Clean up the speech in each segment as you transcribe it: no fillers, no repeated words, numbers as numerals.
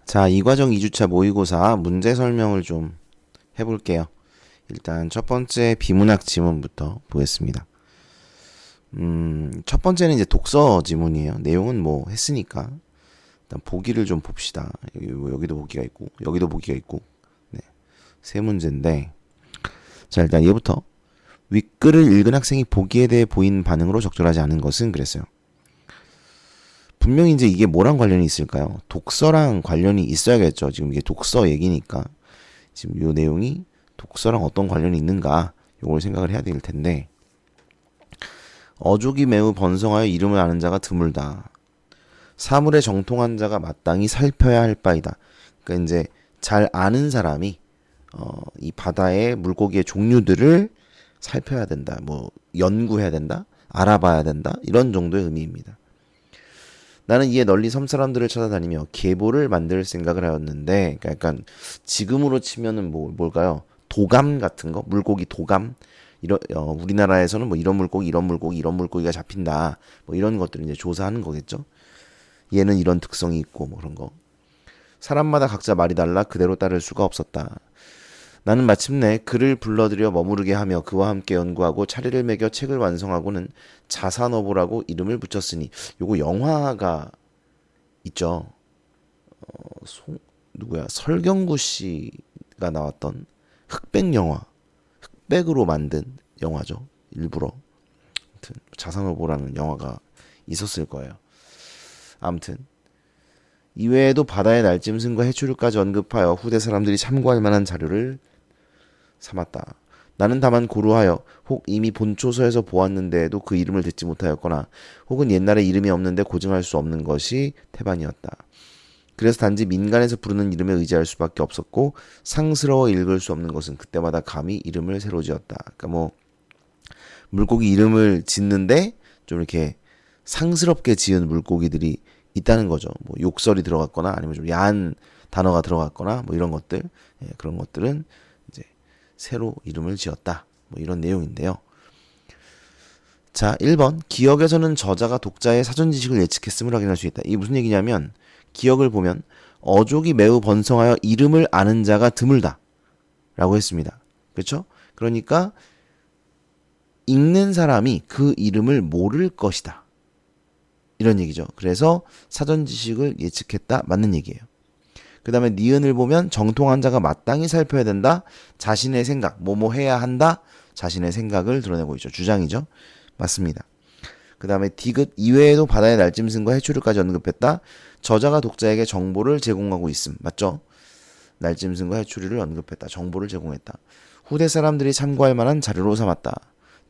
자, 이과정 2주차 모의고사 문제 설명을 좀 해볼게요. 일단 첫 번째 비문학 지문부터 보겠습니다. 첫 번째는 이제 독서 지문이에요. 내용은 뭐 했으니까 일단 보기를 좀 봅시다. 여기도 보기가 있고 여기도 보기가 있고 네, 세 문제인데 자, 일단 얘부터 윗글을 읽은 학생이 보기에 대해 보인 반응으로 적절하지 않은 것은 그랬어요. 분명히 이제 이게 뭐랑 관련이 있을까요? 독서랑 관련이 있어야겠죠. 지금 이게 독서 얘기니까 지금 이 내용이 독서랑 어떤 관련이 있는가 요걸 생각을 해야 될 텐데 어족이 매우 번성하여 이름을 아는 자가 드물다. 사물에 정통한 자가 마땅히 살펴야 할 바이다. 그러니까 이제 잘 아는 사람이 이 바다의 물고기의 종류들을 살펴야 된다. 뭐 연구해야 된다. 알아봐야 된다. 이런 정도의 의미입니다. 나는 이에 널리 섬 사람들을 찾아다니며 계보를 만들 생각을 하였는데, 그러니까 약간 지금으로 치면은 뭘까요? 도감 같은 거, 물고기 도감. 우리나라에서는 뭐 이런 물고기, 이런 물고기, 이런 물고기가 잡힌다. 뭐 이런 것들을 이제 조사하는 거겠죠. 얘는 이런 특성이 있고 뭐 그런 거. 사람마다 각자 말이 달라 그대로 따를 수가 없었다. 나는 마침내 그를 불러들여 머무르게 하며 그와 함께 연구하고 차례를 매겨 책을 완성하고는 자산어보라고 이름을 붙였으니 요거 영화가 있죠. 누구야? 설경구 씨가 나왔던 흑백 영화. 흑백으로 만든 영화죠. 일부러. 아무튼 자산어보라는 영화가 있었을 거예요. 아무튼 이외에도 바다의 날짐승과 해초류까지 언급하여 후대 사람들이 참고할 만한 자료를 삼았다. 나는 다만 고루하여 혹 이미 본초서에서 보았는데도 그 이름을 듣지 못하였거나 혹은 옛날에 이름이 없는데 고증할 수 없는 것이 태반이었다. 그래서 단지 민간에서 부르는 이름에 의지할 수밖에 없었고 상스러워 읽을 수 없는 것은 그때마다 감히 이름을 새로 지었다. 그러니까 뭐 물고기 이름을 짓는데 좀 이렇게 상스럽게 지은 물고기들이 있다는 거죠. 뭐 욕설이 들어갔거나 아니면 좀 야한 단어가 들어갔거나 뭐 이런 것들 그런 것들은 이제 새로 이름을 지었다. 뭐 이런 내용인데요. 자, 1번. 기억에서는 저자가 독자의 사전 지식을 예측했음을 확인할 수 있다. 이게 무슨 얘기냐면 기억을 보면 어족이 매우 번성하여 이름을 아는 자가 드물다. 라고 했습니다. 그렇죠? 그러니까 읽는 사람이 그 이름을 모를 것이다. 이런 얘기죠. 그래서 사전 지식을 예측했다. 맞는 얘기예요. 그 다음에 니은을 보면 정통한 자가 마땅히 살펴야 된다. 자신의 생각, 뭐뭐 해야 한다. 자신의 생각을 드러내고 있죠. 주장이죠. 맞습니다. 그 다음에 디귿 이외에도 바다의 날짐승과 해초류까지 언급했다. 저자가 독자에게 정보를 제공하고 있음. 맞죠? 날짐승과 해초류를 언급했다. 정보를 제공했다. 후대 사람들이 참고할 만한 자료로 삼았다.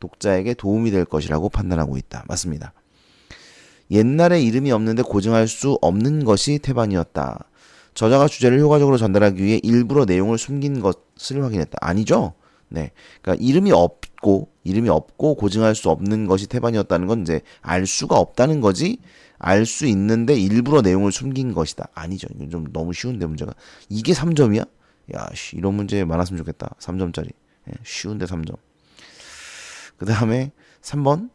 독자에게 도움이 될 것이라고 판단하고 있다. 맞습니다. 옛날에 이름이 없는데 고증할 수 없는 것이 태반이었다. 저자가 주제를 효과적으로 전달하기 위해 일부러 내용을 숨긴 것을 확인했다. 아니죠? 네. 그러니까 이름이 없고 고증할 수 없는 것이 태반이었다는 건 이제 알 수가 없다는 거지. 알 수 있는데 일부러 내용을 숨긴 것이다. 아니죠. 이건 좀 너무 쉬운데 문제가. 이게 3점이야? 야, 이런 문제 많았으면 좋겠다. 3점짜리. 쉬운데 3점. 그 다음에 3번.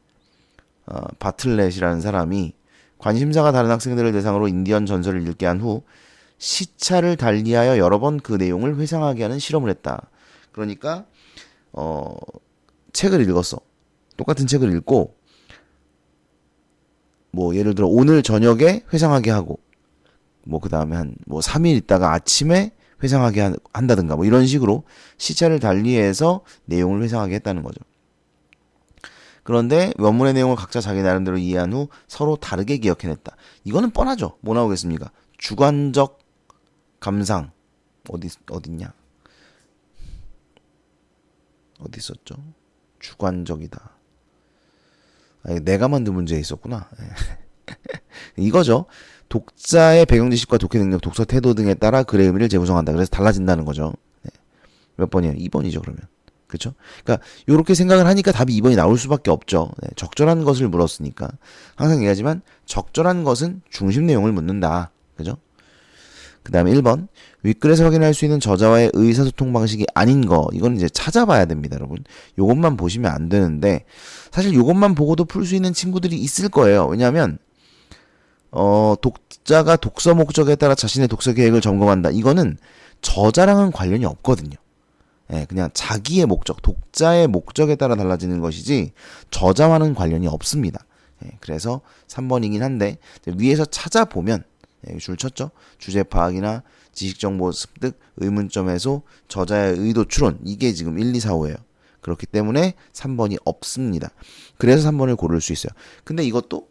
바틀렛이라는 사람이 관심사가 다른 학생들을 대상으로 인디언 전설을 읽게 한 후 시차를 달리하여 여러 번 그 내용을 회상하게 하는 실험을 했다. 그러니까 책을 읽었어. 똑같은 책을 읽고 뭐 예를 들어 오늘 저녁에 회상하게 하고 뭐 그 다음에 한 뭐 3일 있다가 아침에 회상하게 한다든가 뭐 이런 식으로 시차를 달리해서 내용을 회상하게 했다는 거죠. 그런데 원문의 내용을 각자 자기 나름대로 이해한 후 서로 다르게 기억해냈다. 이거는 뻔하죠. 뭐 나오겠습니까? 주관적 감상 어딨냐? 어디 있었죠? 주관적이다. 내가 만든 문제에 있었구나. 이거죠. 독자의 배경 지식과 독해 능력, 독서 태도 등에 따라 글의 의미를 재구성한다. 그래서 달라진다는 거죠. 몇 번이에요? 2번이죠, 그러면. 그렇죠? 그러니까 이렇게 생각을 하니까 답이 2번이 나올 수밖에 없죠. 적절한 것을 물었으니까. 항상 얘기하지만 적절한 것은 중심 내용을 묻는다. 그죠? 그 다음에 1번. 윗글에서 확인할 수 있는 저자와의 의사소통 방식이 아닌 거. 이건 이제 찾아봐야 됩니다, 여러분. 요것만 보시면 안 되는데 사실 요것만 보고도 풀 수 있는 친구들이 있을 거예요. 왜냐하면 독자가 독서 목적에 따라 자신의 독서 계획을 점검한다. 이거는 저자랑은 관련이 없거든요. 예, 그냥 자기의 목적, 독자의 목적에 따라 달라지는 것이지 저자와는 관련이 없습니다. 예, 그래서 3번이긴 한데 위에서 찾아보면 줄 쳤죠. 주제 파악이나 지식정보 습득, 의문점 해소, 저자의 의도 추론 이게 지금 1, 2, 4, 5예요. 그렇기 때문에 3번이 없습니다. 그래서 3번을 고를 수 있어요. 근데 이것도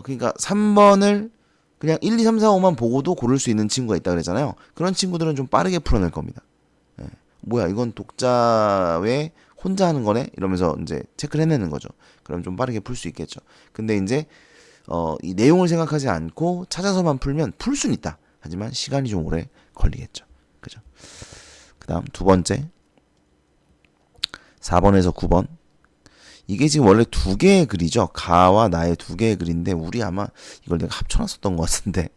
그러니까 3번을 그냥 1, 2, 3, 4, 5만 보고도 고를 수 있는 친구가 있다 그랬잖아요. 그런 친구들은 좀 빠르게 풀어낼 겁니다. 예. 뭐야 이건 독자 외에 혼자 하는 거네? 이러면서 이제 체크를 해내는 거죠. 그럼 좀 빠르게 풀 수 있겠죠. 근데 이제 이 내용을 생각하지 않고 찾아서만 풀면 풀 수는 있다. 하지만 시간이 좀 오래 걸리겠죠. 그죠? 그 다음 두 번째 4번에서 9번 이게 지금 원래 두 개의 글이죠. 가와 나의 두 개의 글인데 우리 아마 이걸 내가 합쳐놨었던 것 같은데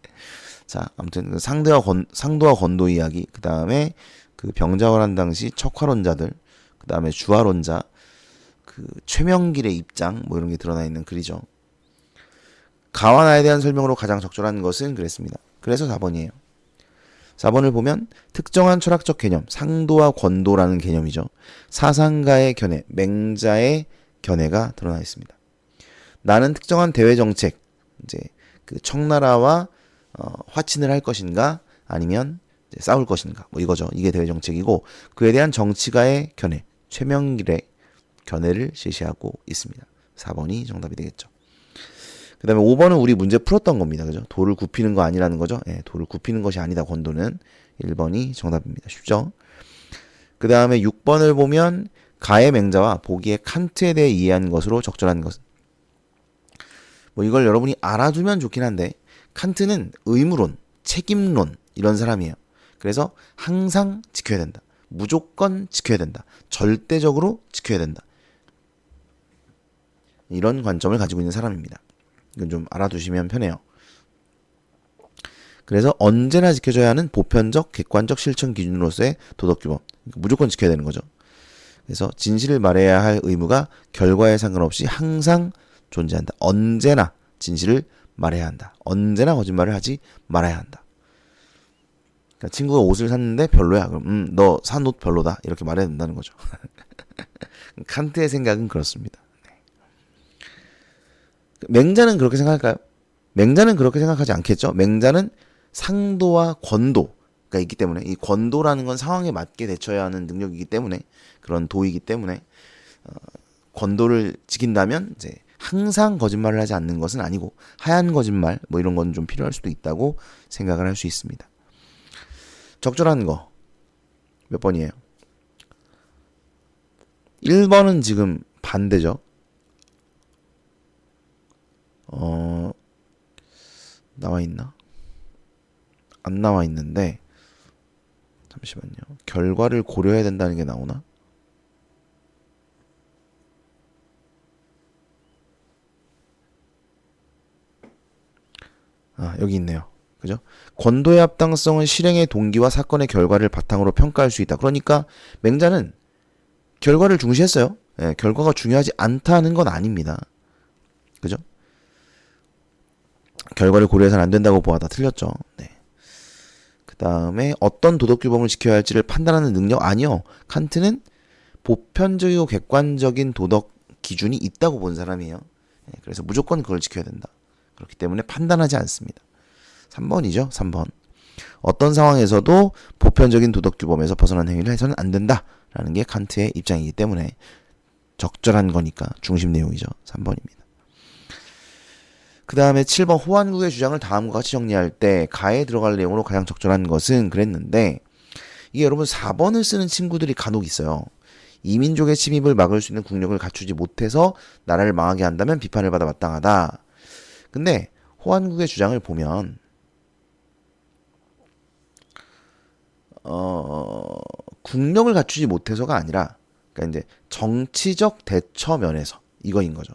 자 아무튼 그 상도와 건도 이야기 그 다음에 그 병자호란 당시 척화론자들 그 다음에 주화론자 그 최명길의 입장 뭐 이런 게 드러나 있는 글이죠. 가와 나에 대한 설명으로 가장 적절한 것은 그랬습니다. 그래서 4번이에요. 4번을 보면 특정한 철학적 개념, 상도와 권도라는 개념이죠. 사상가의 견해, 맹자의 견해가 드러나 있습니다. 나는 특정한 대외 정책, 이제 그 청나라와 화친을 할 것인가, 아니면 이제 싸울 것인가, 뭐 이거죠. 이게 대외 정책이고 그에 대한 정치가의 견해, 최명길의 견해를 제시하고 있습니다. 4번이 정답이 되겠죠. 그 다음에 5번은 우리 문제 풀었던 겁니다. 그죠? 도를 굽히는 거 아니라는 거죠. 예, 도를 굽히는 것이 아니다. 권도는 1번이 정답입니다. 쉽죠? 그 다음에 6번을 보면 가의 맹자와 보기의 칸트에 대해 이해한 것으로 적절한 것은 뭐 이걸 여러분이 알아두면 좋긴 한데 칸트는 의무론, 책임론 이런 사람이에요. 그래서 항상 지켜야 된다. 무조건 지켜야 된다. 절대적으로 지켜야 된다. 이런 관점을 가지고 있는 사람입니다. 이건 좀 알아두시면 편해요. 그래서 언제나 지켜져야 하는 보편적, 객관적 실천 기준으로서의 도덕규범. 무조건 지켜야 되는 거죠. 그래서 진실을 말해야 할 의무가 결과에 상관없이 항상 존재한다. 언제나 진실을 말해야 한다. 언제나 거짓말을 하지 말아야 한다. 그러니까 친구가 옷을 샀는데 별로야. 그럼 너 산 옷 별로다. 이렇게 말해야 된다는 거죠. 칸트의 생각은 그렇습니다. 맹자는 그렇게 생각할까요? 맹자는 그렇게 생각하지 않겠죠. 맹자는 상도와 권도가 있기 때문에 이 권도라는 건 상황에 맞게 대처해야 하는 능력이기 때문에 그런 도이기 때문에 권도를 지킨다면 이제 항상 거짓말을 하지 않는 것은 아니고 하얀 거짓말 뭐 이런 건 좀 필요할 수도 있다고 생각을 할 수 있습니다. 적절한 거 몇 번이에요? 1번은 지금 반대죠. 나와 있나? 안 나와 있는데 잠시만요. 결과를 고려해야 된다는 게 나오나? 아, 여기 있네요. 그죠? 권도의 합당성은 실행의 동기와 사건의 결과를 바탕으로 평가할 수 있다. 그러니까 맹자는 결과를 중시했어요. 예, 결과가 중요하지 않다는 건 아닙니다. 그죠? 결과를 고려해서는 안 된다고 보아다 틀렸죠. 네. 그 다음에 어떤 도덕규범을 지켜야 할지를 판단하는 능력 아니요. 칸트는 보편적이고 객관적인 도덕 기준이 있다고 본 사람이에요. 네, 그래서 무조건 그걸 지켜야 된다. 그렇기 때문에 판단하지 않습니다. 3번이죠. 3번. 어떤 상황에서도 보편적인 도덕규범에서 벗어난 행위를 해서는 안 된다라는 게 칸트의 입장이기 때문에 적절한 거니까 중심 내용이죠. 3번입니다. 그 다음에 7번 호환국의 주장을 다음과 같이 정리할 때 가에 들어갈 내용으로 가장 적절한 것은 그랬는데 이게 여러분 4번을 쓰는 친구들이 간혹 있어요. 이민족의 침입을 막을 수 있는 국력을 갖추지 못해서 나라를 망하게 한다면 비판을 받아 마땅하다. 근데 호환국의 주장을 보면 국력을 갖추지 못해서가 아니라 그러니까 이제 정치적 대처 면에서 이거인 거죠.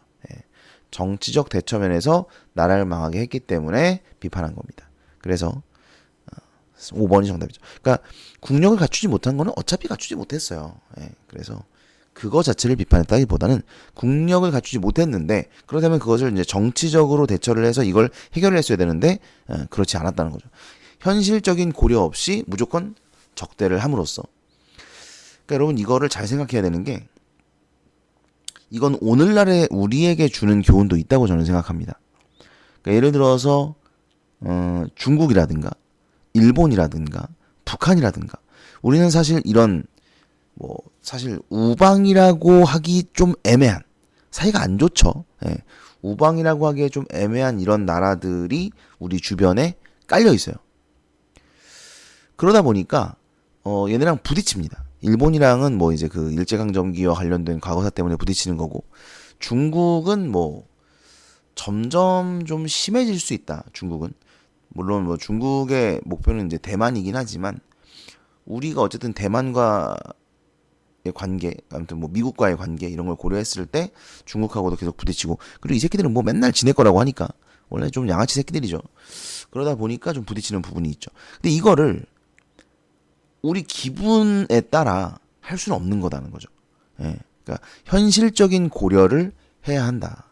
정치적 대처 면에서 나라를 망하게 했기 때문에 비판한 겁니다. 그래서 5번이 정답이죠. 그러니까 국력을 갖추지 못한 거는 어차피 갖추지 못했어요. 그래서 그거 자체를 비판했다기보다는 국력을 갖추지 못했는데 그렇다면 그것을 이제 정치적으로 대처를 해서 이걸 해결을 했어야 되는데 그렇지 않았다는 거죠. 현실적인 고려 없이 무조건 적대를 함으로써. 그러니까 여러분 이거를 잘 생각해야 되는 게 이건 오늘날의 우리에게 주는 교훈도 있다고 저는 생각합니다. 그러니까 예를 들어서 중국이라든가 일본이라든가 북한이라든가 우리는 사실 이런 뭐 사실 우방이라고 하기 좀 애매한 사이가 안 좋죠. 예. 우방이라고 하기에 좀 애매한 이런 나라들이 우리 주변에 깔려 있어요. 그러다 보니까 얘네랑 부딪힙니다. 일본이랑은 뭐 이제 그 일제강점기와 관련된 과거사 때문에 부딪히는 거고 중국은 뭐 점점 좀 심해질 수 있다. 중국은 물론 뭐 중국의 목표는 이제 대만이긴 하지만 우리가 어쨌든 대만과의 관계, 아무튼 뭐 미국과의 관계 이런 걸 고려했을 때 중국하고도 계속 부딪히고 그리고 이 새끼들은 뭐 맨날 지낼 거라고 하니까 원래 좀 양아치 새끼들이죠. 그러다 보니까 좀 부딪히는 부분이 있죠. 근데 이거를 우리 기분에 따라 할 수는 없는 거다는 거죠. 예. 그러니까 현실적인 고려를 해야 한다.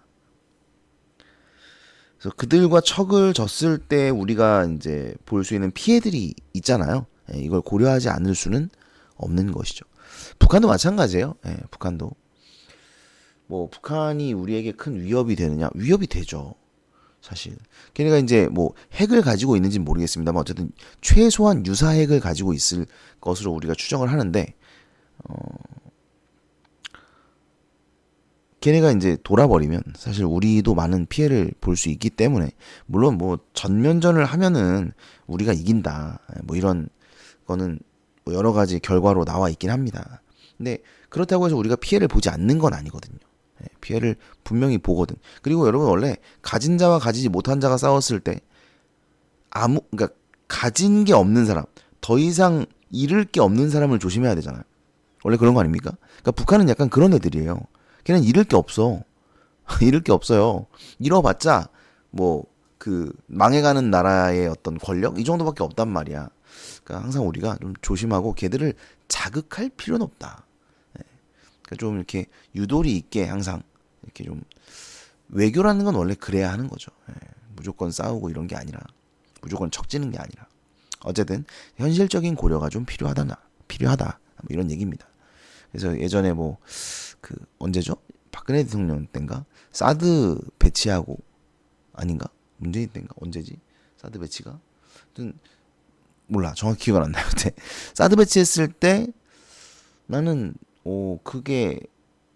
그래서 그들과 척을 졌을 때 우리가 이제 볼 수 있는 피해들이 있잖아요. 예, 이걸 고려하지 않을 수는 없는 것이죠. 북한도 마찬가지예요. 예, 북한도 뭐 북한이 우리에게 큰 위협이 되느냐? 위협이 되죠. 사실 걔네가 이제 뭐 핵을 가지고 있는지는 모르겠습니다만 어쨌든 최소한 유사 핵을 가지고 있을 것으로 우리가 추정을 하는데 걔네가 이제 돌아버리면 사실 우리도 많은 피해를 볼 수 있기 때문에 물론 뭐 전면전을 하면은 우리가 이긴다 뭐 이런 거는 뭐 여러 가지 결과로 나와 있긴 합니다. 근데 그렇다고 해서 우리가 피해를 보지 않는 건 아니거든요. 피해를 분명히 보거든. 그리고 여러분 원래 가진 자와 가지지 못한 자가 싸웠을 때 그러니까 가진 게 없는 사람, 더 이상 잃을 게 없는 사람을 조심해야 되잖아요. 원래 그런 거 아닙니까? 그러니까 북한은 약간 그런 애들이에요. 걔는 잃을 게 없어. 잃을 게 없어요. 잃어봤자 뭐 그 망해가는 나라의 어떤 권력 이 정도밖에 없단 말이야. 그러니까 항상 우리가 좀 조심하고 걔들을 자극할 필요는 없다. 그러니까 좀 이렇게 유도리 있게 항상 이렇게 좀 외교라는 건 원래 그래야 하는 거죠. 무조건 싸우고 이런 게 아니라 무조건 척지는 게 아니라 어쨌든 현실적인 고려가 좀 필요하다 뭐 이런 얘기입니다. 그래서 예전에 뭐 그 언제죠? 박근혜 대통령 때인가 사드 배치하고 아닌가 문재인 때인가 언제지 사드 배치가 하여튼 몰라 정확히 기억은 안 나요. 근데 사드 배치했을 때 나는 그게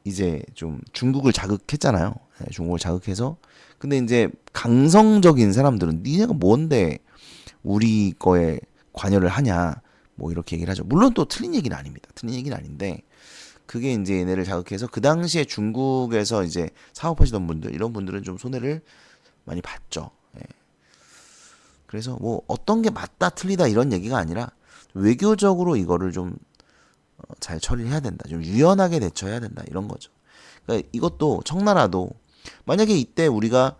이제 좀 중국을 자극했잖아요. 중국을 자극해서 근데 이제 강성적인 사람들은 니네가 뭔데 우리 거에 관여를 하냐 뭐 이렇게 얘기를 하죠. 물론 또 틀린 얘기는 아닙니다. 틀린 얘기는 아닌데 그게 이제 얘네를 자극해서 그 당시에 중국에서 이제 사업하시던 분들 이런 분들은 좀 손해를 많이 봤죠. 그래서 뭐 어떤 게 맞다 틀리다 이런 얘기가 아니라 외교적으로 이거를 좀 잘 처리해야 된다. 좀 유연하게 대처해야 된다. 이런 거죠. 그러니까 이것도 청나라도 만약에 이때 우리가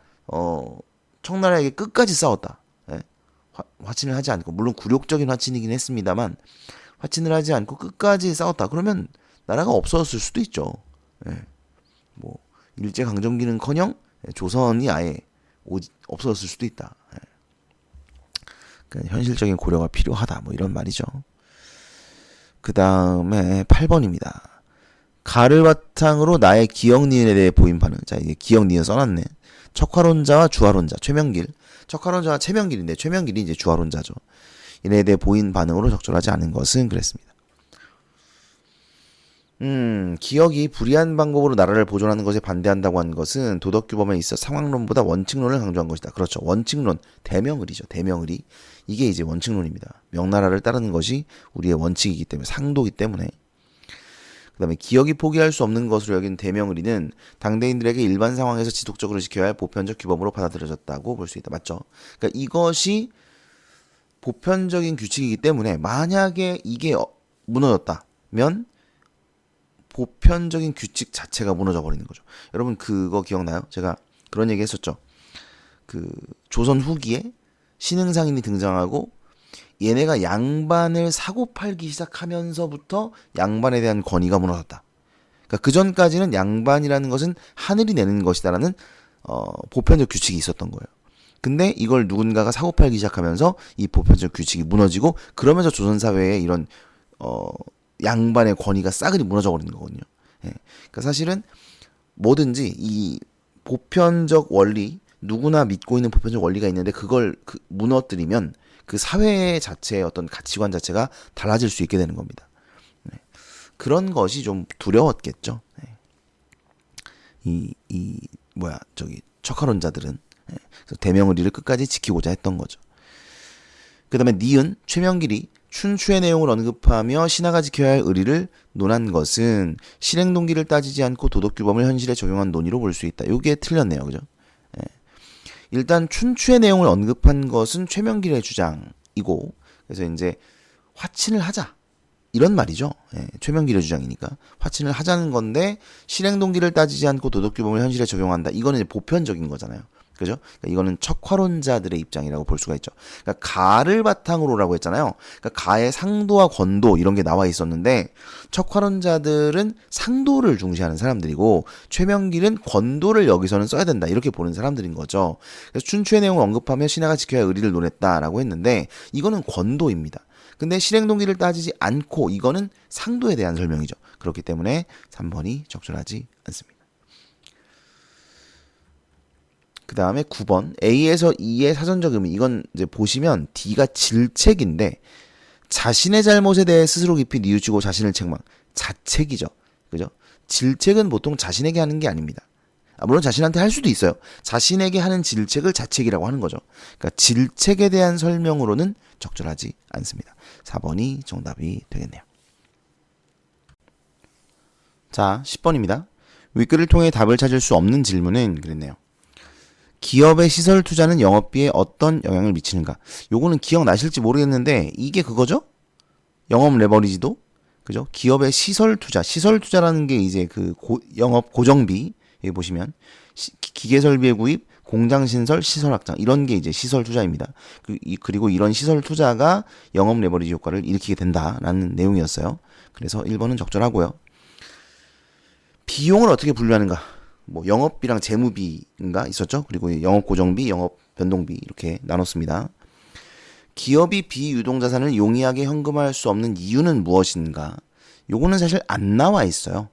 청나라에게 끝까지 싸웠다. 화친을 하지 않고 물론 굴욕적인 화친이긴 했습니다만 화친을 하지 않고 끝까지 싸웠다. 그러면 나라가 없어졌을 수도 있죠. 뭐 일제 강점기는커녕 조선이 아예 없어졌을 수도 있다. 그러니까 현실적인 고려가 필요하다. 뭐 이런 말이죠. 그 다음에 8번입니다. 가를 바탕으로 나의 기억 니은에 대해 보인 반응. 자, 이게 기억 니은 써놨네. 척화론자와 주화론자, 최명길. 척화론자와 최명길인데 최명길이 이제 주화론자죠. 이에 대해 보인 반응으로 적절하지 않은 것은 그랬습니다. 기억이 불이한 방법으로 나라를 보존하는 것에 반대한다고 한 것은 도덕규범에 있어 상황론보다 원칙론을 강조한 것이다. 그렇죠. 원칙론, 대명의리죠. 대명의리. 이게 이제 원칙론입니다. 명나라를 따르는 것이 우리의 원칙이기 때문에 상도이기 때문에 그 다음에 기억이 포기할 수 없는 것으로 여긴 대명의리는 당대인들에게 일반 상황에서 지속적으로 지켜야 할 보편적 규범으로 받아들여졌다고 볼 수 있다. 맞죠? 그러니까 이것이 보편적인 규칙이기 때문에 만약에 이게 무너졌다면 보편적인 규칙 자체가 무너져 버리는 거죠. 여러분 그거 기억나요? 제가 그런 얘기 했었죠. 그 조선 후기에 신흥상인이 등장하고 얘네가 양반을 사고 팔기 시작하면서부터 양반에 대한 권위가 무너졌다. 그러니까 그 전까지는 양반이라는 것은 하늘이 내는 것이다라는 보편적 규칙이 있었던 거예요. 근데 이걸 누군가가 사고 팔기 시작하면서 이 보편적 규칙이 무너지고 그러면서 조선 사회에 이런 양반의 권위가 싸그리 무너져 버리는 거거든요. 예. 그러니까 사실은 뭐든지 이 보편적 원리, 누구나 믿고 있는 보편적 원리가 있는데 그걸 무너뜨리면 그 사회 자체의 어떤 가치관 자체가 달라질 수 있게 되는 겁니다. 네. 그런 것이 좀 두려웠겠죠. 네. 척화론자들은 네. 그래서 대명의리를 끝까지 지키고자 했던 거죠. 그 다음에 니은, 최명길이 춘추의 내용을 언급하며 신하가 지켜야 할 의리를 논한 것은 실행 동기를 따지지 않고 도덕규범을 현실에 적용한 논의로 볼 수 있다. 요게 틀렸네요. 그죠? 예. 일단 춘추의 내용을 언급한 것은 최명길의 주장이고 그래서 이제 화친을 하자. 이런 말이죠. 예. 최명길의 주장이니까. 화친을 하자는 건데 실행 동기를 따지지 않고 도덕규범을 현실에 적용한다. 이거는 이제 보편적인 거잖아요. 그죠? 그러니까 이거는 척화론자들의 입장이라고 볼 수가 있죠. 그러니까 가를 바탕으로라고 했잖아요. 그러니까 가의 상도와 권도 이런 게 나와 있었는데 척화론자들은 상도를 중시하는 사람들이고 최명길은 권도를 여기서는 써야 된다 이렇게 보는 사람들인 거죠. 그래서 춘추의 내용을 언급하며 신하가 지켜야 할 의리를 논했다라고 했는데 이거는 권도입니다. 근데 실행 동기를 따지지 않고 이거는 상도에 대한 설명이죠. 그렇기 때문에 3번이 적절하지 않습니다. 그 다음에 9번 A에서 E의 사전적 의미 이건 이제 보시면 D가 질책인데 자신의 잘못에 대해 스스로 깊이 뉘우치고 자신을 책망 자책이죠. 그죠? 질책은 보통 자신에게 하는 게 아닙니다. 물론 자신한테 할 수도 있어요. 자신에게 하는 질책을 자책이라고 하는 거죠. 그러니까 질책에 대한 설명으로는 적절하지 않습니다. 4번이 정답이 되겠네요. 자, 10번입니다. 윗글을 통해 답을 찾을 수 없는 질문은 그랬네요. 기업의 시설 투자는 영업비에 어떤 영향을 미치는가? 요거는 기억나실지 모르겠는데 이게 그거죠? 영업 레버리지도 그죠? 기업의 시설 투자라는 게 이제 그 영업 고정비 여기 보시면 기계 설비의 구입, 공장 신설, 시설 확장 이런 게 이제 시설 투자입니다. 그리고 이런 시설 투자가 영업 레버리지 효과를 일으키게 된다라는 내용이었어요. 그래서 1번은 적절하고요. 비용을 어떻게 분류하는가? 뭐 영업비랑 재무비인가 있었죠. 그리고 영업 고정비, 영업 변동비 이렇게 나눴습니다. 기업이 비유동자산을 용이하게 현금화할 수 없는 이유는 무엇인가? 요거는 사실 안 나와 있어요.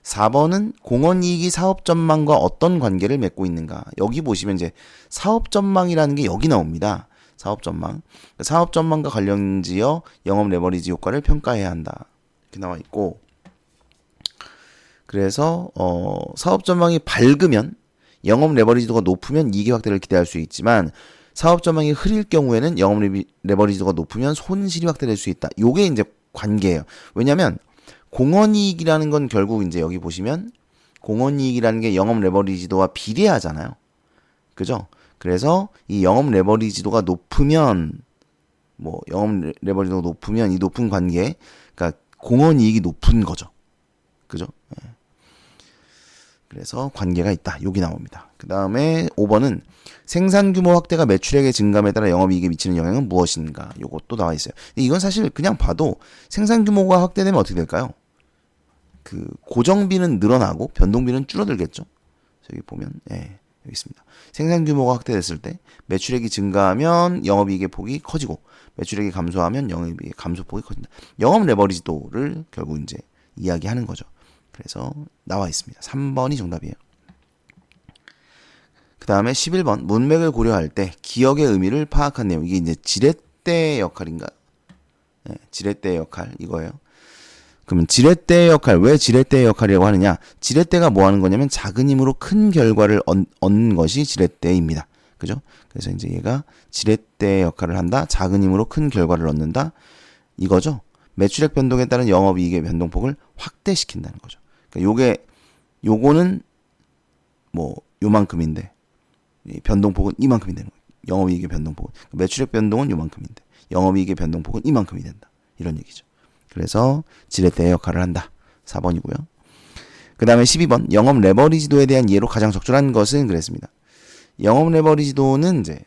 4번은 공헌이익이 사업전망과 어떤 관계를 맺고 있는가? 여기 보시면 이제 사업전망이라는 게 여기 나옵니다. 사업전망과 관련지어 영업 레버리지 효과를 평가해야 한다. 이렇게 나와 있고 그래서 사업 전망이 밝으면 영업 레버리지도가 높으면 이익의 확대를 기대할 수 있지만 사업 전망이 흐릴 경우에는 영업 레버리지도가 높으면 손실이 확대될 수 있다. 요게 이제 관계예요. 왜냐하면 공헌이익이라는 건 결국 이제 여기 보시면 공헌이익이라는 게 영업 레버리지도와 비례하잖아요. 그죠? 그래서 이 영업 레버리지도가 높으면 이 높은 관계, 그러니까 공헌이익이 높은 거죠. 그죠? 네. 그래서 관계가 있다. 여기 나옵니다. 그 다음에 5번은 생산 규모 확대가 매출액의 증감에 따라 영업이익에 미치는 영향은 무엇인가? 요것도 나와 있어요. 이건 사실 그냥 봐도 생산 규모가 확대되면 어떻게 될까요? 그 고정비는 늘어나고 변동비는 줄어들겠죠. 여기 보면 여기 있습니다. 생산 규모가 확대됐을 때 매출액이 증가하면 영업이익의 폭이 커지고 매출액이 감소하면 영업이익의 감소폭이 커진다. 영업 레버리지도를 결국 이제 이야기하는 거죠. 그래서 나와 있습니다. 3번이 정답이에요. 그 다음에 11번 문맥을 고려할 때 기억의 의미를 파악한 내용 이게 이제 지렛대의 역할인가? 네, 지렛대의 역할 이거예요. 그러면 지렛대의 역할 왜 지렛대의 역할이라고 하느냐? 지렛대가 뭐 하는 거냐면 작은 힘으로 큰 결과를 얻는 것이 지렛대입니다. 그죠? 그래서 이제 얘가 지렛대의 역할을 한다. 작은 힘으로 큰 결과를 얻는다. 이거죠. 매출액 변동에 따른 영업이익의 변동폭을 확대시킨다는 거죠. 그러니까 요거는 뭐 요만큼인데 변동폭은 이만큼이 되는 거예요. 영업이익의 변동폭은 매출액 변동은 요만큼인데 영업이익의 변동폭은 이만큼이 된다. 이런 얘기죠. 그래서 지렛대의 역할을 한다. 4번이고요. 그 다음에 12번 영업 레버리지도에 대한 예로 가장 적절한 것은 그랬습니다. 영업 레버리지도는 이제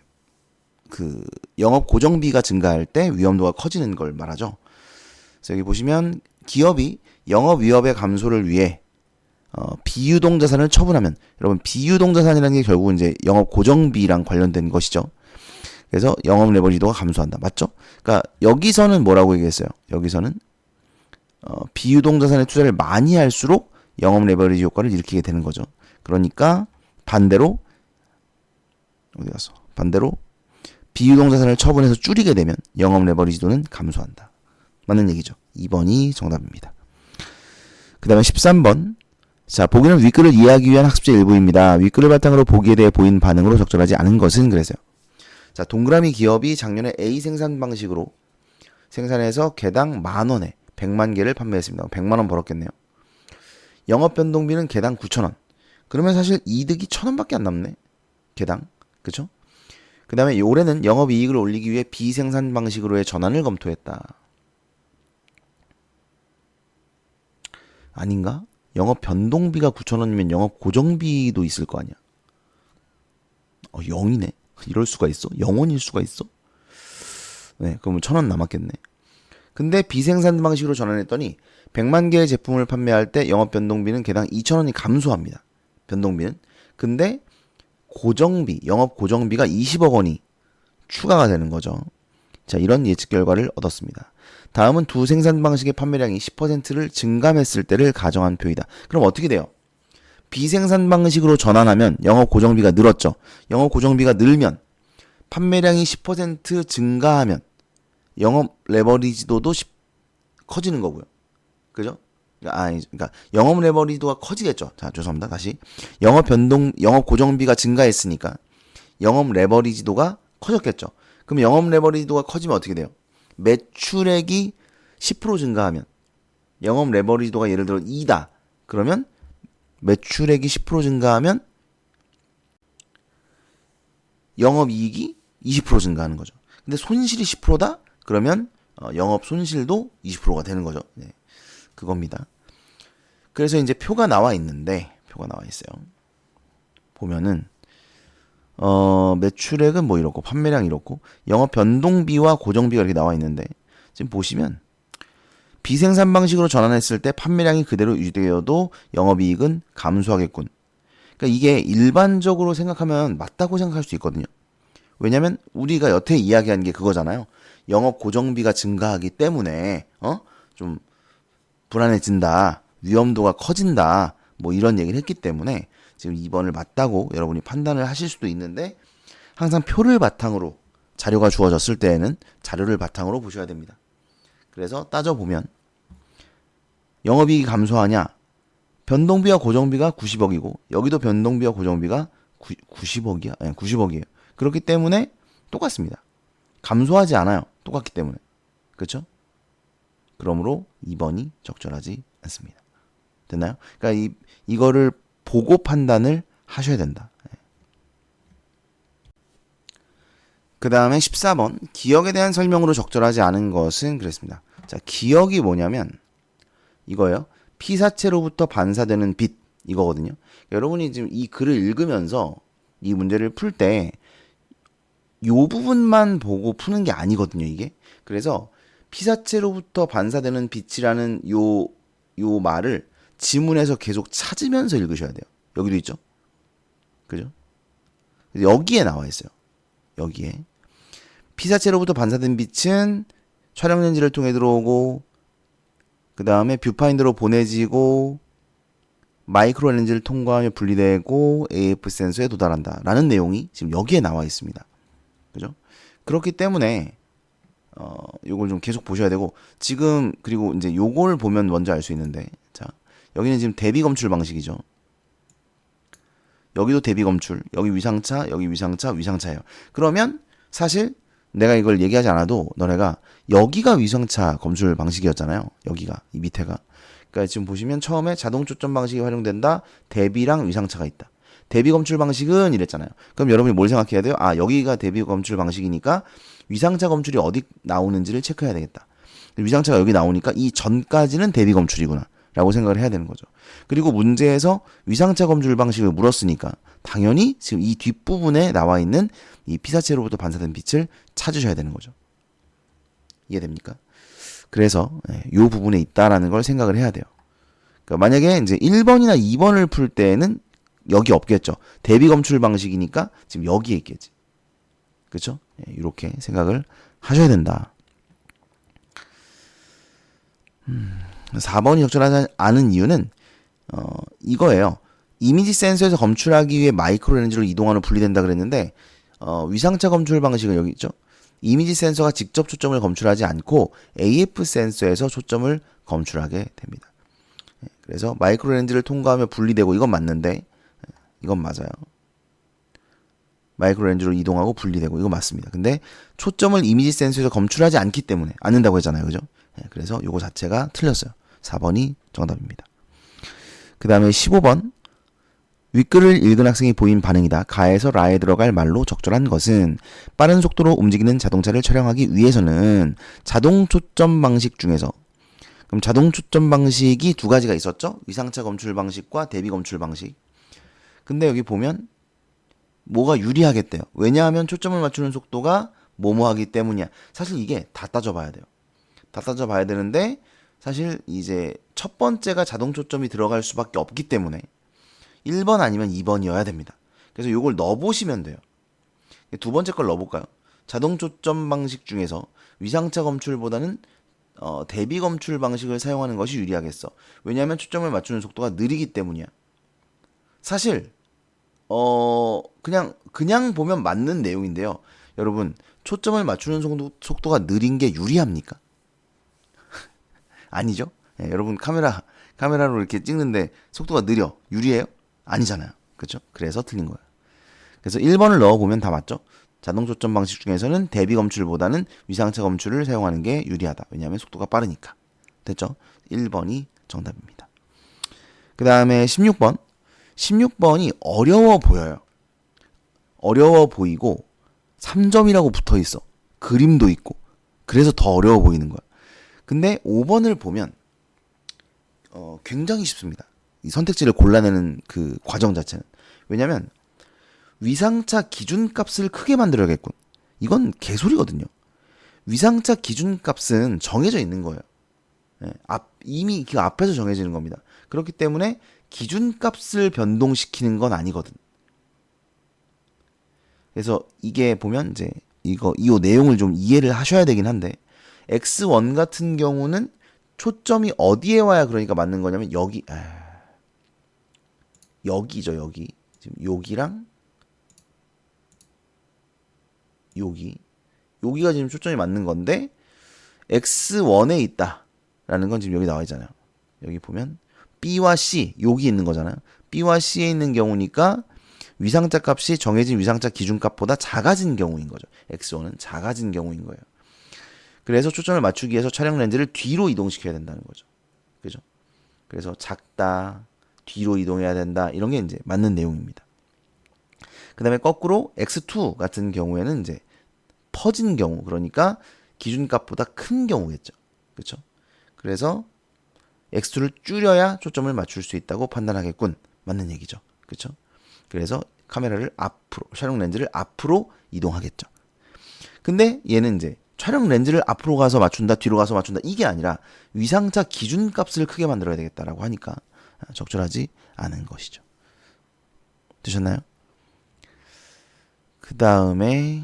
그 영업 고정비가 증가할 때 위험도가 커지는 걸 말하죠. 그래서 여기 보시면 기업이 영업 위협의 감소를 위해 비유동 자산을 처분하면, 여러분 비유동 자산이라는 게 결국은 이제 영업 고정비랑 관련된 것이죠. 그래서 영업 레버리지도가 감소한다. 맞죠? 그러니까 여기서는 뭐라고 얘기했어요? 여기서는 비유동 자산의 투자를 많이 할수록 영업 레버리지 효과를 일으키게 되는 거죠. 그러니까 반대로 반대로 비유동 자산을 처분해서 줄이게 되면 영업 레버리지도는 감소한다. 맞는 얘기죠. 2번이 정답입니다. 그 다음에 13번. 자, 보기는 윗글을 이해하기 위한 학습제 일부입니다. 윗글을 바탕으로 보기에 대해 보인 반응으로 적절하지 않은 것은 그래서요. 자, 동그라미 기업이 작년에 A 생산 방식으로 생산해서 개당 10,000원에 100만 개를 판매했습니다. 100만 원 벌었겠네요. 영업 변동비는 개당 9,000원. 그러면 사실 이득이 1,000원밖에 안 남네. 개당. 그쵸? 그 다음에 올해는 영업이익을 올리기 위해 비생산 방식으로의 전환을 검토했다. 아닌가? 영업 변동비가 9,000원이면 영업 고정비도 있을 거 아니야. 0이네. 이럴 수가 있어? 0원일 수가 있어? 네, 그러면 1,000원 남았겠네. 근데 비생산 방식으로 전환했더니 100만 개의 제품을 판매할 때 영업 변동비는 개당 2,000원이 감소합니다. 변동비는. 근데 고정비, 영업 고정비가 20억 원이 추가가 되는 거죠. 자, 이런 예측 결과를 얻었습니다. 다음은 두 생산 방식의 판매량이 10%를 증감했을 때를 가정한 표이다. 그럼 어떻게 돼요? 비생산 방식으로 전환하면 영업 고정비가 늘었죠. 영업 고정비가 늘면 판매량이 10% 증가하면 영업 레버리지도도 커지는 거고요. 그죠? 그러니까 영업 레버리지도가 커지겠죠. 자, 죄송합니다. 다시. 영업 고정비가 증가했으니까 영업 레버리지도가 커졌겠죠. 그럼 영업 레버리지도가 커지면 어떻게 돼요? 매출액이 10% 증가하면 영업 레버리지도가 예를 들어 2다. 그러면 매출액이 10% 증가하면 영업이익이 20% 증가하는 거죠. 근데 손실이 10%다? 그러면 영업 손실도 20%가 되는 거죠. 네, 그겁니다. 그래서 이제 표가 나와 있어요. 보면은 매출액은 뭐 이렇고 판매량 이렇고 영업 변동비와 고정비가 이렇게 나와 있는데, 지금 보시면 비생산 방식으로 전환했을 때 판매량이 그대로 유지되어도 영업이익은 감소하겠군. 그러니까 이게 일반적으로 생각하면 맞다고 생각할 수 있거든요. 왜냐면 우리가 여태 이야기한 게 그거잖아요. 영업 고정비가 증가하기 때문에 좀 불안해진다, 위험도가 커진다, 뭐 이런 얘기를 했기 때문에 지금 2번을 맞다고 여러분이 판단을 하실 수도 있는데, 항상 표를 바탕으로 자료가 주어졌을 때에는 자료를 바탕으로 보셔야 됩니다. 그래서 따져보면 영업이익이 감소하냐? 변동비와 고정비가 90억이고 여기도 변동비와 고정비가 90억이야. 네, 90억이에요. 그렇기 때문에 똑같습니다. 감소하지 않아요. 똑같기 때문에. 그렇죠? 그러므로 2번이 적절하지 않습니다. 됐나요? 그러니까 이거를 보고 판단을 하셔야 된다. 그 다음에 14번. 기억에 대한 설명으로 적절하지 않은 것은 그랬습니다. 자, 기억이 뭐냐면 이거예요. 피사체로부터 반사되는 빛, 이거거든요. 여러분이 지금 이 글을 읽으면서 이 문제를 풀 때 요 부분만 보고 푸는 게 아니거든요, 이게. 그래서 피사체로부터 반사되는 빛이라는 요 말을 지문에서 계속 찾으면서 읽으셔야 돼요. 여기도 있죠? 그죠? 여기에 나와 있어요. 여기에. 피사체로부터 반사된 빛은 촬영 렌즈를 통해 들어오고, 그 다음에 뷰파인더로 보내지고, 마이크로 렌즈를 통과하며 분리되고, AF 센서에 도달한다. 라는 내용이 지금 여기에 나와 있습니다. 그죠? 그렇기 때문에, 요걸 좀 계속 보셔야 되고, 지금, 그리고 이제 요걸 보면 먼저 알 수 있는데, 자, 여기는 지금 대비 검출 방식이죠. 여기도 대비 검출, 여기 위상차, 여기 위상차, 위상차예요. 그러면 사실 내가 이걸 얘기하지 않아도 너네가 여기가 위상차 검출 방식이었잖아요. 여기가, 이 밑에가. 그러니까 지금 보시면 처음에 자동 초점 방식이 활용된다. 대비랑 위상차가 있다. 대비 검출 방식은 이랬잖아요. 그럼 여러분이 뭘 생각해야 돼요? 아, 여기가 대비 검출 방식이니까 위상차 검출이 어디 나오는지를 체크해야 되겠다. 위상차가 여기 나오니까 이 전까지는 대비 검출이구나 라고 생각을 해야 되는 거죠. 그리고 문제에서 위상차 검출 방식을 물었으니까 당연히 지금 이 뒷부분에 나와 있는 이 피사체로부터 반사된 빛을 찾으셔야 되는 거죠. 이해됩니까? 그래서 이 부분에 있다라는 걸 생각을 해야 돼요. 그러니까 만약에 이제 1번이나 2번을 풀 때는 여기 없겠죠. 대비 검출 방식이니까 지금 여기에 있겠지. 그렇죠? 이렇게 생각을 하셔야 된다. 4번이 적절하지 않은 이유는 이거예요. 이미지 센서에서 검출하기 위해 마이크로 렌즈로 이동하는 분리된다 그랬는데 위상차 검출 방식은 여기 있죠. 이미지 센서가 직접 초점을 검출하지 않고 AF 센서에서 초점을 검출하게 됩니다. 그래서 마이크로 렌즈를 통과하며 분리되고 이건 맞는데 이건 맞아요. 마이크로 렌즈로 이동하고 분리되고 이거 맞습니다. 근데 초점을 이미지 센서에서 검출하지 않기 때문에 않는다고 했잖아요. 그죠? 그래서 이거 자체가 틀렸어요. 4번이 정답입니다. 그 다음에 15번 윗글을 읽은 학생이 보인 반응이다. 가에서 라에 들어갈 말로 적절한 것은 빠른 속도로 움직이는 자동차를 촬영하기 위해서는 자동 초점 방식 중에서 그럼 자동 초점 방식이 두 가지가 있었죠? 위상차 검출 방식과 대비 검출 방식. 근데 여기 보면 뭐가 유리하겠대요. 왜냐하면 초점을 맞추는 속도가 뭐뭐하기 때문이야. 사실 이게 다 따져봐야 돼요. 다 따져봐야 되는데 사실 이제 첫 번째가 자동 초점이 들어갈 수밖에 없기 때문에 1번 아니면 2번이어야 됩니다. 그래서 이걸 넣어보시면 돼요. 두 번째 걸 넣어볼까요? 자동 초점 방식 중에서 위상차 검출보다는 대비 검출 방식을 사용하는 것이 유리하겠어. 왜냐하면 초점을 맞추는 속도가 느리기 때문이야. 사실 그냥 보면 맞는 내용인데요. 여러분, 초점을 맞추는 속도가 느린 게 유리합니까? 아니죠? 여러분 카메라로 이렇게 찍는데 속도가 느려. 유리해요? 아니잖아요. 그렇죠? 그래서 틀린 거예요. 그래서 1번을 넣어보면 다 맞죠? 자동 초점 방식 중에서는 대비 검출보다는 위상차 검출을 사용하는 게 유리하다. 왜냐하면 속도가 빠르니까. 됐죠? 1번이 정답입니다. 그 다음에 16번. 16번이 어려워 보여요. 어려워 보이고 3점이라고 붙어 있어. 그림도 있고. 그래서 더 어려워 보이는 거야. 근데 5번을 보면 굉장히 쉽습니다. 이 선택지를 골라내는 그 과정 자체는. 왜냐면 위상차 기준값을 크게 만들어야겠군. 이건 개소리거든요. 위상차 기준값은 정해져 있는 거예요. 이미 그 앞에서 정해지는 겁니다. 그렇기 때문에 기준값을 변동시키는 건 아니거든. 그래서 이게 보면 이제 이 내용을 좀 이해를 하셔야 되긴 한데 X1 같은 경우는 초점이 어디에 와야 그러니까 맞는 거냐면 여기죠. 여기. 지금 여기랑 여기가 지금 초점이 맞는 건데 X1에 있다라는 건 지금 여기 나와 있잖아요. 여기 보면 B와 C 여기 있는 거잖아요. B와 C에 있는 경우니까 위상차 값이 정해진 위상차 기준값보다 작아진 경우인 거죠. X1은 작아진 경우인 거예요. 그래서 초점을 맞추기 위해서 촬영 렌즈를 뒤로 이동시켜야 된다는 거죠. 그죠? 그래서 작다, 뒤로 이동해야 된다 이런 게 이제 맞는 내용입니다. 그 다음에 거꾸로 X2 같은 경우에는 이제 퍼진 경우, 그러니까 기준값보다 큰 경우겠죠. 그렇죠? 그래서 X2를 줄여야 초점을 맞출 수 있다고 판단하겠군. 맞는 얘기죠. 그렇죠? 그래서 카메라를 앞으로, 촬영 렌즈를 앞으로 이동하겠죠. 근데 얘는 이제 촬영 렌즈를 앞으로 가서 맞춘다, 뒤로 가서 맞춘다 이게 아니라 위상차 기준값을 크게 만들어야 되겠다라고 하니까 적절하지 않은 것이죠. 되셨나요? 그 다음에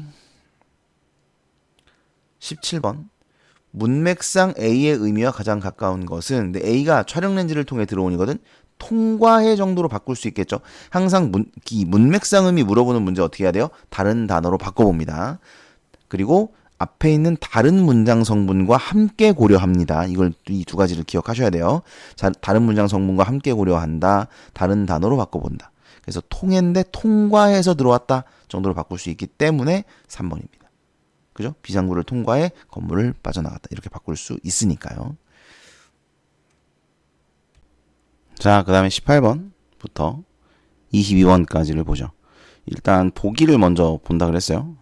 17번 문맥상 A의 의미와 가장 가까운 것은, 근데 A가 촬영 렌즈를 통해 들어오니거든. 통과해 정도로 바꿀 수 있겠죠. 항상 문맥상 의미 물어보는 문제 어떻게 해야 돼요? 다른 단어로 바꿔봅니다. 그리고 앞에 있는 다른 문장 성분과 함께 고려합니다. 이걸 이 두 가지를 기억하셔야 돼요. 자, 다른 문장 성분과 함께 고려한다. 다른 단어로 바꿔본다. 그래서 통했는데 통과해서 들어왔다 정도로 바꿀 수 있기 때문에 3번입니다. 그죠? 비상구를 통과해 건물을 빠져나갔다. 이렇게 바꿀 수 있으니까요. 자, 그 다음에 18번부터 22번까지를 보죠. 일단 보기를 먼저 본다 그랬어요.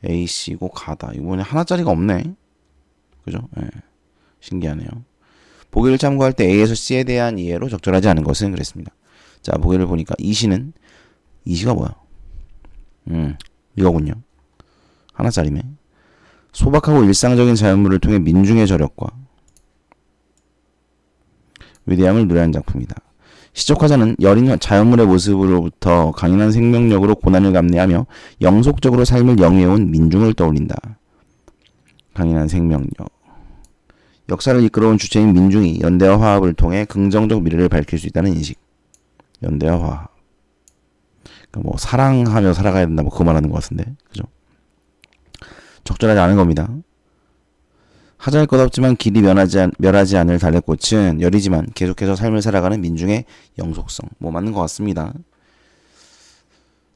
A, C고 가다. 이거 뭐냐, 하나짜리가 없네. 그죠? 신기하네요. 보기를 참고할 때 A에서 C에 대한 이해로 적절하지 않은 것은 그랬습니다. 자, 보기를 보니까 이시가 뭐야? 이거군요. 하나짜리네. 소박하고 일상적인 자연물을 통해 민중의 저력과 위대함을 노래한 작품이다. 시적화자는 여린 자연물의 모습으로부터 강인한 생명력으로 고난을 감내하며 영속적으로 삶을 영위해온 민중을 떠올린다. 강인한 생명력. 역사를 이끌어온 주체인 민중이 연대와 화합을 통해 긍정적 미래를 밝힐 수 있다는 인식. 연대와 화합. 그러니까 뭐 사랑하며 살아가야 된다 뭐 그거 말하는 것 같은데, 그죠? 적절하지 않은 겁니다. 하잘 것 없지만 길이 멸하지 않을 달래꽃은 여리지만 계속해서 삶을 살아가는 민중의 영속성. 뭐 맞는 것 같습니다.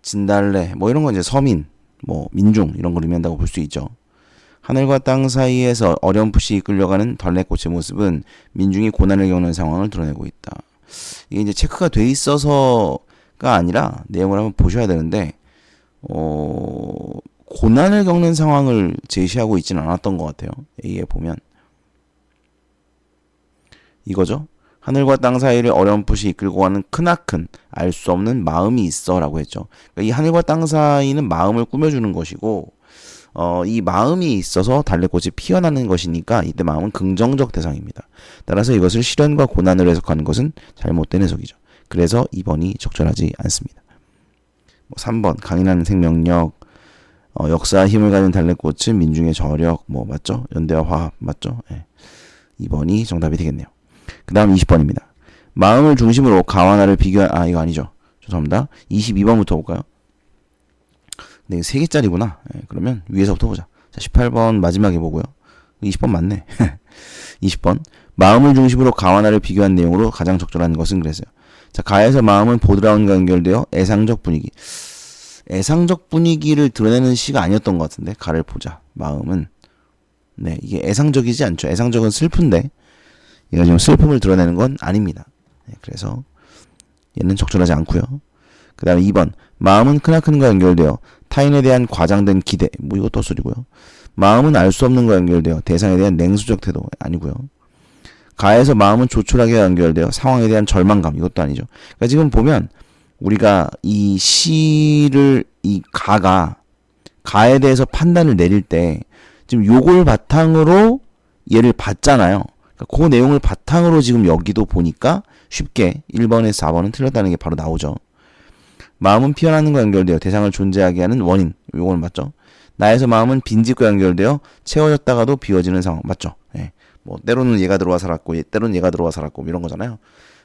진달래 뭐 이런 건 이제 서민, 뭐 민중 이런 걸 의미한다고 볼 수 있죠. 하늘과 땅 사이에서 어렴풋이 이끌려가는 달래꽃의 모습은 민중이 고난을 겪는 상황을 드러내고 있다. 이게 이제 체크가 돼 있어서가 아니라 내용을 한번 보셔야 되는데 고난을 겪는 상황을 제시하고 있지는 않았던 것 같아요. A에 보면 이거죠. 하늘과 땅 사이를 어렴풋이 이끌고 가는 크나큰 알 수 없는 마음이 있어 라고 했죠. 그러니까 이 하늘과 땅 사이는 마음을 꾸며주는 것이고 이 마음이 있어서 달래꽃이 피어나는 것이니까 이때 마음은 긍정적 대상입니다. 따라서 이것을 시련과 고난을 해석하는 것은 잘못된 해석이죠. 그래서 2번이 적절하지 않습니다. 3번 강인한 생명력, 역사와 힘을 가진 달래꽃은 민중의 저력, 뭐 맞죠? 연대와 화합 맞죠? 네. 2번이 정답이 되겠네요. 그 다음 20번입니다. 마음을 중심으로 가와 나를 비교한 이거 아니죠. 죄송합니다. 22번부터 볼까요? 네, 3개짜리구나. 네, 그러면 위에서부터 보자. 자, 18번 마지막에 보고요. 20번 맞네. 20번. 마음을 중심으로 가와 나를 비교한 내용으로 가장 적절한 것은 그랬어요. 자, 가에서 마음은 보드라운과 연결되어 애상적 분위기. 애상적 분위기를 드러내는 시가 아니었던 것 같은데, 가를 보자. 마음은. 네, 이게 애상적이지 않죠. 애상적은 슬픈데, 얘가 지금 슬픔을 드러내는 건 아닙니다. 네, 그래서 얘는 적절하지 않고요. 그 다음에 2번. 마음은 크나큰과 연결되어 타인에 대한 과장된 기대. 뭐 이것도 헛소리고요. 마음은 알 수 없는 과 연결되어 대상에 대한 냉수적 태도. 아니고요. 가에서 마음은 조촐하게 연결되어 상황에 대한 절망감. 이것도 아니죠. 그러니까 지금 보면 우리가 이 시를 이 가에 대해서 판단을 내릴 때 지금 요걸 바탕으로 얘를 봤잖아요. 그러니까 그 내용을 바탕으로 지금 여기도 보니까 쉽게 1번에서 4번은 틀렸다는 게 바로 나오죠. 마음은 피어나는 과 연결되어 대상을 존재하게 하는 원인. 요걸 맞죠? 나에서 마음은 빈집과 연결되어 채워졌다가도 비워지는 상황. 맞죠? 예. 뭐 때로는 얘가 들어와 살았고 때로는 얘가 들어와 살았고 이런 거잖아요.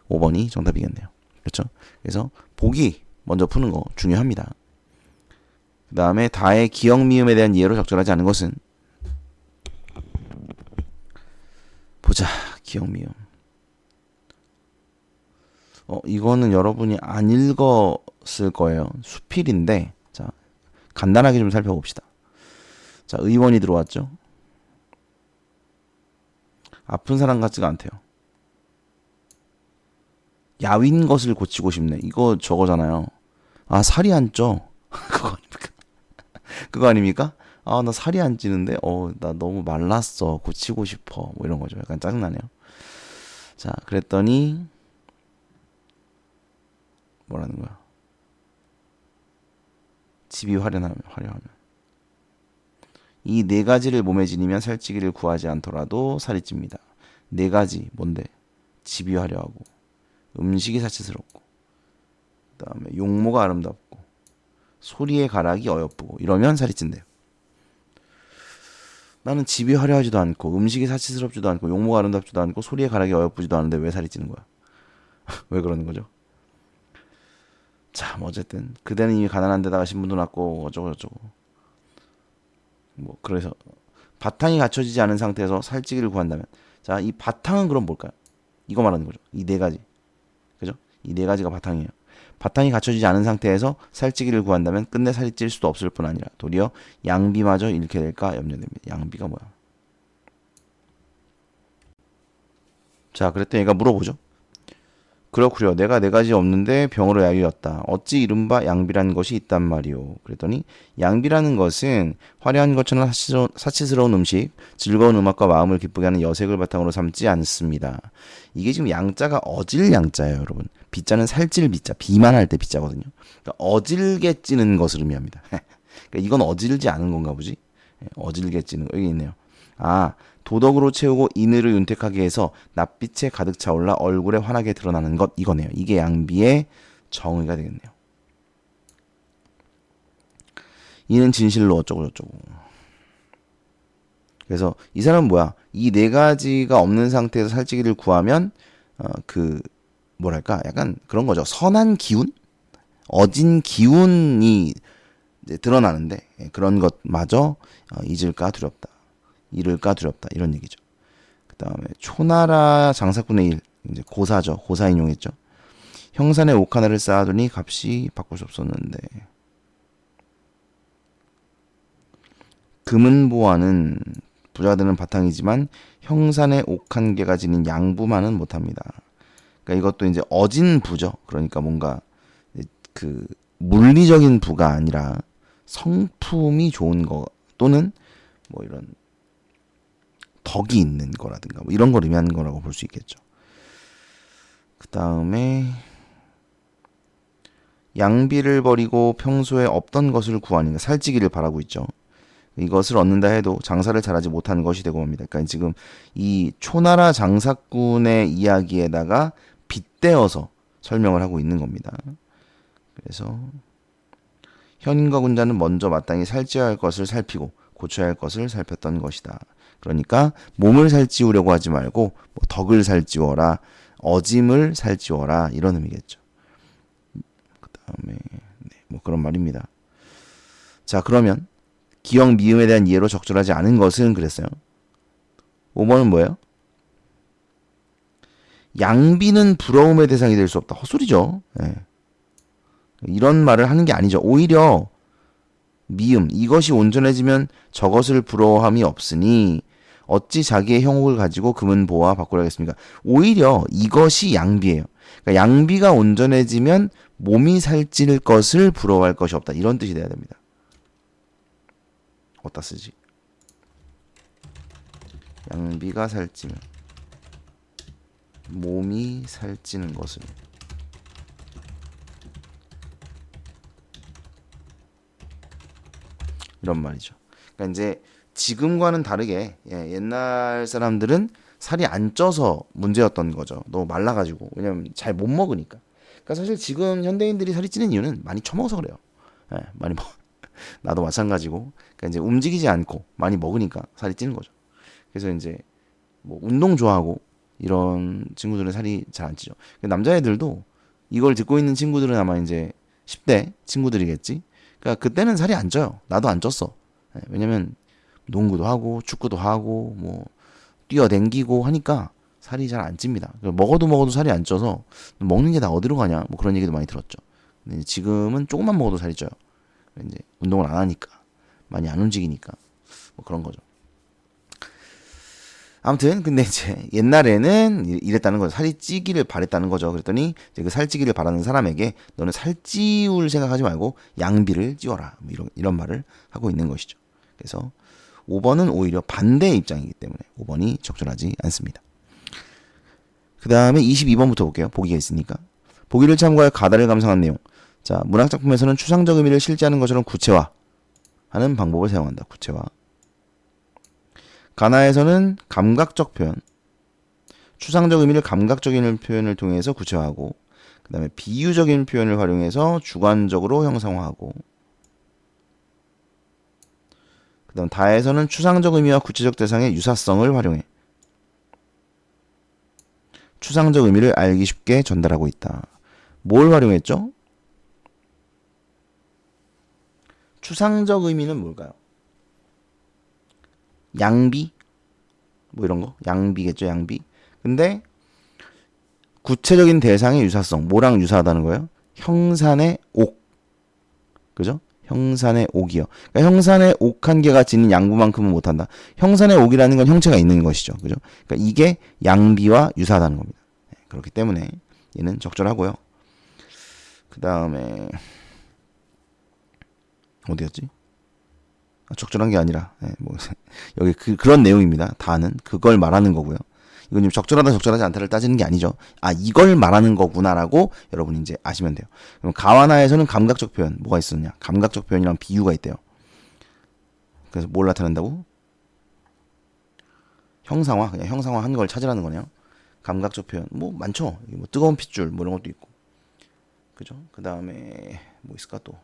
5번이 정답이겠네요. 그렇죠? 그래서 보기 먼저 푸는 거 중요합니다. 그 다음에 다의 기억 미음에 대한 이해로 적절하지 않은 것은 보자. 기억 미음. 이거는 여러분이 안 읽었을 거예요. 수필인데 자 간단하게 좀 살펴봅시다. 자 의원이 들어왔죠. 아픈 사람 같지가 않대요. 야윈 것을 고치고 싶네. 이거 저거잖아요. 살이 안 쪄. 그거 아닙니까? 그거 아닙니까? 나 살이 안 찌는데 나 너무 말랐어. 고치고 싶어. 뭐 이런 거죠. 약간 짜증나네요. 자 그랬더니 뭐라는 거야? 집이 화려하면 이 4가지를 몸에 지니면 살찌기를 구하지 않더라도 살이 찝니다. 4가지 뭔데? 집이 화려하고 음식이 사치스럽고 그 다음에 용모가 아름답고 소리의 가락이 어여쁘고 이러면 살이 찐대요. 나는 집이 화려하지도 않고 음식이 사치스럽지도 않고 용모가 아름답지도 않고 소리의 가락이 어여쁘지도 않은데 왜 살이 찌는 거야? 왜 그러는 거죠? 자, 뭐 어쨌든 그대는 이미 가난한 데다가 신분도 낮고 어쩌고 뭐 그래서 바탕이 갖춰지지 않은 상태에서 살찌기를 구한다면 자, 이 바탕은 그럼 뭘까요? 이거 말하는 거죠. 이 4가지. 그죠? 이 4가지가 바탕이에요. 바탕이 갖춰지지 않은 상태에서 살찌기를 구한다면 끝내 살이 찔 수도 없을 뿐 아니라 도리어 양비마저 잃게 될까 염려됩니다. 양비가 뭐야? 자, 그랬더니 얘가 물어보죠. 그렇구려. 내가 4가지 없는데 병으로 야유였다. 어찌 이른바 양비라는 것이 있단 말이오. 그랬더니 양비라는 것은 화려한 것처럼 사치스러운 음식, 즐거운 음악과 마음을 기쁘게 하는 여색을 바탕으로 삼지 않습니다. 이게 지금 양자가 어질 양자예요, 여러분. 비자는 살찔 비자, 비만할 때 비자거든요. 그러니까 어질게 찌는 것을 의미합니다. 그러니까 이건 어질지 않은 건가 보지. 어질게 찌는 거 여기 있네요. 아, 도덕으로 채우고 인의를 윤택하게 해서 낯빛에 가득 차올라 얼굴에 환하게 드러나는 것 이거네요. 이게 양비의 정의가 되겠네요. 이는 진실로 어쩌고 저쩌고. 그래서 이 사람은 뭐야? 이 네 가지가 없는 상태에서 살찌기를 구하면 뭐랄까 약간 그런 거죠. 선한 기운, 어진 기운이 이제 드러나는데 그런 것마저 잊을까 두렵다, 잃을까 두렵다 이런 얘기죠. 그 다음에 초나라 장사꾼의 일, 이제 고사죠. 고사 인용했죠. 형산에 옥 하나를 쌓아두니 값이 바꿀 수 없었는데 금은보화는 부자들은 바탕이지만 형산에 옥 한 개가 지닌 양부만은 못합니다. 그러니까 이것도 이제 어진 부죠. 그러니까 뭔가 그 물리적인 부가 아니라 성품이 좋은 거 또는 뭐 이런 덕이 있는 거라든가 뭐 이런 걸 의미하는 거라고 볼 수 있겠죠. 그 다음에 양비를 버리고 평소에 없던 것을 구하니까 살찌기를 바라고 있죠. 이것을 얻는다 해도 장사를 잘하지 못하는 것이 되고 맙니다. 그러니까 지금 이 초나라 장사꾼의 이야기에다가 빗대어서 설명을 하고 있는 겁니다. 그래서 현인과 군자는 먼저 마땅히 살찌어야 할 것을 살피고 고쳐야 할 것을 살폈던 것이다. 그러니까 몸을 살찌우려고 하지 말고 뭐 덕을 살찌워라, 어짐을 살찌워라 이런 의미겠죠. 그 다음에 뭐 그런 말입니다. 자, 그러면 기역 미음에 대한 이해로 적절하지 않은 것은 그랬어요. 5번은 뭐예요? 양비는 부러움의 대상이 될 수 없다. 헛소리죠. 예. 이런 말을 하는 게 아니죠. 오히려 미음, 이것이 온전해지면 저것을 부러워함이 없으니 어찌 자기의 형옥을 가지고 금은보화 바꾸려 하겠습니까? 오히려 이것이 양비예요. 그러니까 양비가 온전해지면 몸이 살찔 것을 부러워할 것이 없다. 이런 뜻이 돼야 됩니다. 어디다 쓰지? 양비가 살찌면 몸이 살찌는 것을 이런 말이죠. 그러니까 이제 지금과는 다르게 옛날 사람들은 살이 안 쪄서 문제였던 거죠. 너무 말라가지고. 왜냐면 잘 못 먹으니까. 그러니까 사실 지금 현대인들이 살이 찌는 이유는 많이 처먹어서 그래요. 많이 먹. 나도 마찬가지고. 그러니까 이제 움직이지 않고 많이 먹으니까 살이 찌는 거죠. 그래서 이제 뭐 운동 좋아하고 이런 친구들은 살이 잘 안 찌죠. 남자애들도 이걸 듣고 있는 친구들은 아마 이제 10대 친구들이겠지. 그러니까 그때는 살이 안 쪄요. 나도 안 쪘어. 왜냐면 농구도 하고 축구도 하고 뭐 뛰어댕기고 하니까 살이 잘 안 찝니다. 먹어도 살이 안 쪄서 먹는 게 다 어디로 가냐 뭐 그런 얘기도 많이 들었죠. 근데 지금은 조금만 먹어도 살이 쪄요. 이제 운동을 안 하니까 많이 안 움직이니까 뭐 그런 거죠. 아무튼 근데 이제 옛날에는 이랬다는 거죠. 살이 찌기를 바랬다는 거죠. 그랬더니 이제 그 살찌기를 바라는 사람에게 너는 살찌울 생각하지 말고 양비를 찌워라. 뭐 이런 말을 하고 있는 것이죠. 그래서 5번은 오히려 반대의 입장이기 때문에 5번이 적절하지 않습니다. 그 다음에 22번부터 볼게요. 보기가 있으니까. 보기를 참고하여 가다를 감상한 내용. 자, 문학작품에서는 추상적 의미를 실제하는 것처럼 구체화하는 방법을 사용한다. 구체화. 가나에서는 감각적 표현, 추상적 의미를 감각적인 표현을 통해서 구체화하고, 그 다음에 비유적인 표현을 활용해서 주관적으로 형상화하고, 그 다음 다에서는 추상적 의미와 구체적 대상의 유사성을 활용해 추상적 의미를 알기 쉽게 전달하고 있다. 뭘 활용했죠? 추상적 의미는 뭘까요? 양비? 뭐 이런 거? 양비겠죠, 양비. 근데 구체적인 대상의 유사성, 뭐랑 유사하다는 거예요? 형산의 옥. 그죠? 형산의 옥이요. 그러니까 형산의 옥 한 개가 지닌 양부만큼은 못한다. 형산의 옥이라는 건 형체가 있는 것이죠. 그죠? 그러니까 이게 양비와 유사하다는 겁니다. 그렇기 때문에 얘는 적절하고요. 그 다음에 어디였지? 적절한 게 아니라 뭐 여기 그런 내용입니다. 다는 그걸 말하는 거고요. 이건 지금 적절하다 적절하지 않다를 따지는 게 아니죠. 아, 이걸 말하는 거구나라고 여러분이 이제 아시면 돼요. 그럼 가와나에서는 감각적 표현 뭐가 있었냐? 감각적 표현이랑 비유가 있대요. 그래서 뭘 나타낸다고? 형상화, 그냥 형상화한 걸 찾으라는 거네요. 감각적 표현 뭐 많죠. 뭐 뜨거운 핏줄 뭐 이런 것도 있고, 그죠? 그 다음에 뭐 있을까 또?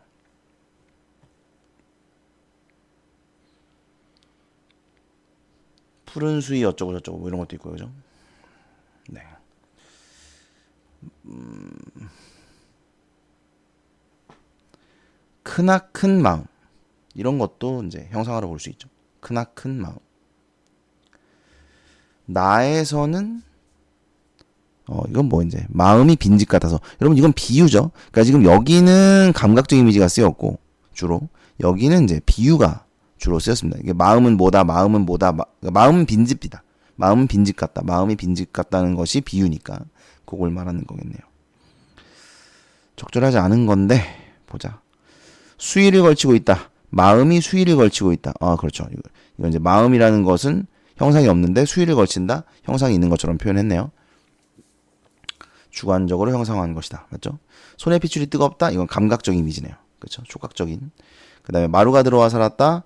푸른 수위 어쩌고 저쩌고 뭐 이런 것도 있고, 그죠? 네. 크나큰 마음, 이런 것도 이제 형상화로 볼 수 있죠. 크나큰 마음. 나에서는 이건 뭐 이제 마음이 빈집 같아서, 여러분 이건 비유죠. 그러니까 지금 여기는 감각적 이미지가 쓰였고 주로, 여기는 이제 비유가 주로 쓰였습니다. 이게 마음은 뭐다, 마음은 뭐다, 마음은 빈집이다, 마음은 빈집 같다, 마음이 빈집 같다는 것이 비유니까 그걸 말하는 거겠네요. 적절하지 않은 건데 보자. 수위를 걸치고 있다. 마음이 수위를 걸치고 있다. 그렇죠. 이건 이제 마음이라는 것은 형상이 없는데 수위를 걸친다, 형상이 있는 것처럼 표현했네요. 주관적으로 형상화한 것이다. 맞죠? 손에 핏줄이 뜨겁다. 이건 감각적 이미지네요. 그렇죠? 촉각적인. 그 다음에 마루가 들어와 살았다.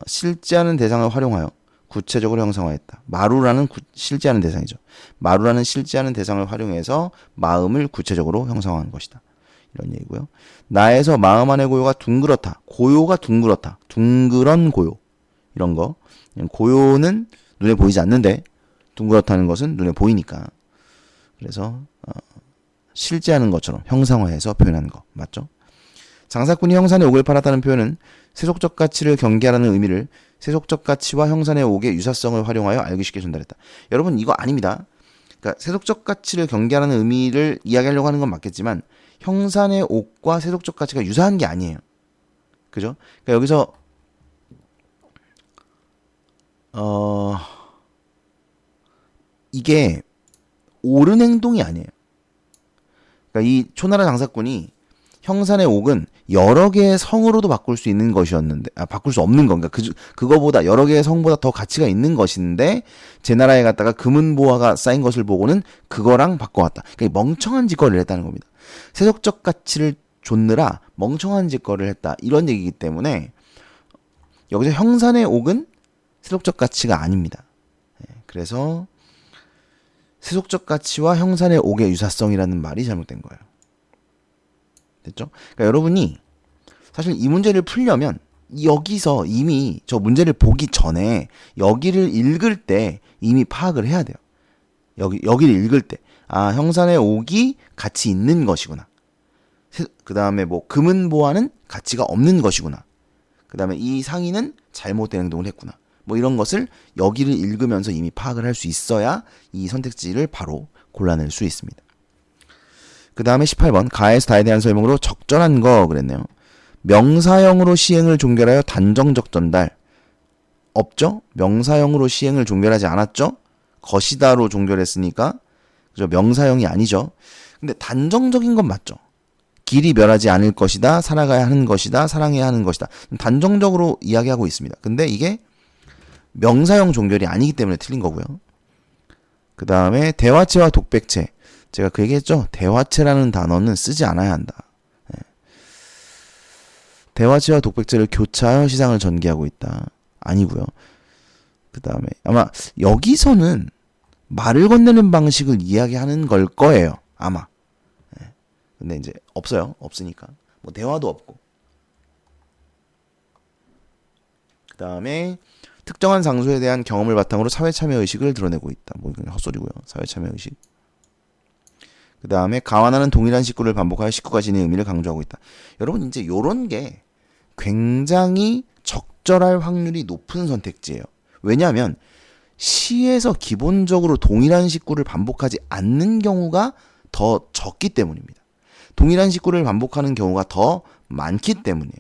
실제하는 대상을 활용하여 구체적으로 형상화했다. 마루라는 실제하는 대상이죠. 마루라는 실제하는 대상을 활용해서 마음을 구체적으로 형상화한 것이다. 이런 얘기고요. 나에서 마음 안의 고요가 둥그렇다. 고요가 둥그렇다. 둥그런 고요. 이런 거. 고요는 눈에 보이지 않는데 둥그렇다는 것은 눈에 보이니까. 그래서 실제하는 것처럼 형상화해서 표현하는 거 맞죠? 장사꾼이 형산의 옥을 팔았다는 표현은 세속적 가치를 경계하라는 의미를 세속적 가치와 형산의 옥의 유사성을 활용하여 알기 쉽게 전달했다. 여러분 이거 아닙니다. 그러니까 세속적 가치를 경계하라는 의미를 이야기하려고 하는 건 맞겠지만 형산의 옥과 세속적 가치가 유사한 게 아니에요. 그죠? 그러니까 여기서 이게 옳은 행동이 아니에요. 그러니까 이 초나라 장사꾼이 형산의 옥은 여러 개의 성으로도 바꿀 수 있는 것이었는데, 바꿀 수 없는 건가? 그거보다 여러 개의 성보다 더 가치가 있는 것인데 제 나라에 갔다가 금은보화가 쌓인 것을 보고는 그거랑 바꿔왔다. 그러니까 멍청한 짓거리를 했다는 겁니다. 세속적 가치를 좇느라 멍청한 짓거리를 했다. 이런 얘기이기 때문에 여기서 형산의 옥은 세속적 가치가 아닙니다. 그래서 세속적 가치와 형산의 옥의 유사성이라는 말이 잘못된 거예요. 됐죠? 그러니까 여러분이 사실 이 문제를 풀려면 여기서 이미 저 문제를 보기 전에 여기를 읽을 때 이미 파악을 해야 돼요. 여기를 읽을 때 형산의 옥이 가치 있는 것이구나. 그 다음에 뭐 금은보화는 가치가 없는 것이구나. 그 다음에 이 상인은 잘못된 행동을 했구나. 뭐 이런 것을 여기를 읽으면서 이미 파악을 할 수 있어야 이 선택지를 바로 골라낼 수 있습니다. 그 다음에 18번 가에서 다에 대한 설명으로 적절한 거 그랬네요. 명사형으로 시행을 종결하여 단정적 전달 없죠? 명사형으로 시행을 종결하지 않았죠? 것이다로 종결했으니까 그죠? 명사형이 아니죠. 근데 단정적인 건 맞죠? 길이 멸하지 않을 것이다, 살아가야 하는 것이다, 사랑해야 하는 것이다. 단정적으로 이야기하고 있습니다. 근데 이게 명사형 종결이 아니기 때문에 틀린 거고요. 그 다음에 대화체와 독백체. 제가 그 얘기했죠. 대화체라는 단어는 쓰지 않아야 한다. 대화체와 독백체를 교차하여 시상을 전개하고 있다. 아니고요. 그 다음에 아마 여기서는 말을 건네는 방식을 이야기하는 걸 거예요. 아마. 근데 이제 없어요. 없으니까. 뭐 대화도 없고. 그 다음에 특정한 장소에 대한 경험을 바탕으로 사회참여의식을 드러내고 있다. 뭐 이건 헛소리고요. 사회참여의식. 그 다음에 가완하는 동일한 식구를 반복하여 식구가 지닌 의미를 강조하고 있다. 여러분 이제 요런 게 굉장히 적절할 확률이 높은 선택지예요. 왜냐하면 시에서 기본적으로 동일한 식구를 반복하지 않는 경우가 더 적기 때문입니다. 동일한 식구를 반복하는 경우가 더 많기 때문이에요.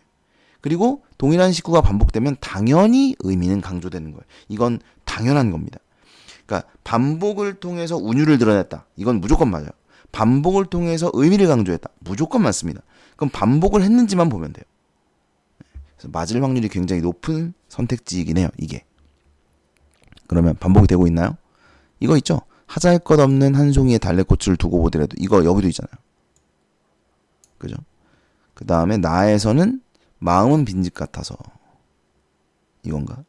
그리고 동일한 식구가 반복되면 당연히 의미는 강조되는 거예요. 이건 당연한 겁니다. 그러니까 반복을 통해서 운율을 드러냈다. 이건 무조건 맞아요. 반복을 통해서 의미를 강조했다. 무조건 맞습니다. 그럼 반복을 했는지만 보면 돼요. 그래서 맞을 확률이 굉장히 높은 선택지이긴 해요. 이게. 그러면 반복이 되고 있나요? 이거 있죠. 하잘 것 없는 한 송이의 달래꽃을 두고 보더라도 이거 여기도 있잖아요. 그죠? 그 다음에 나에서는 마음은 빈집 같아서 이건가?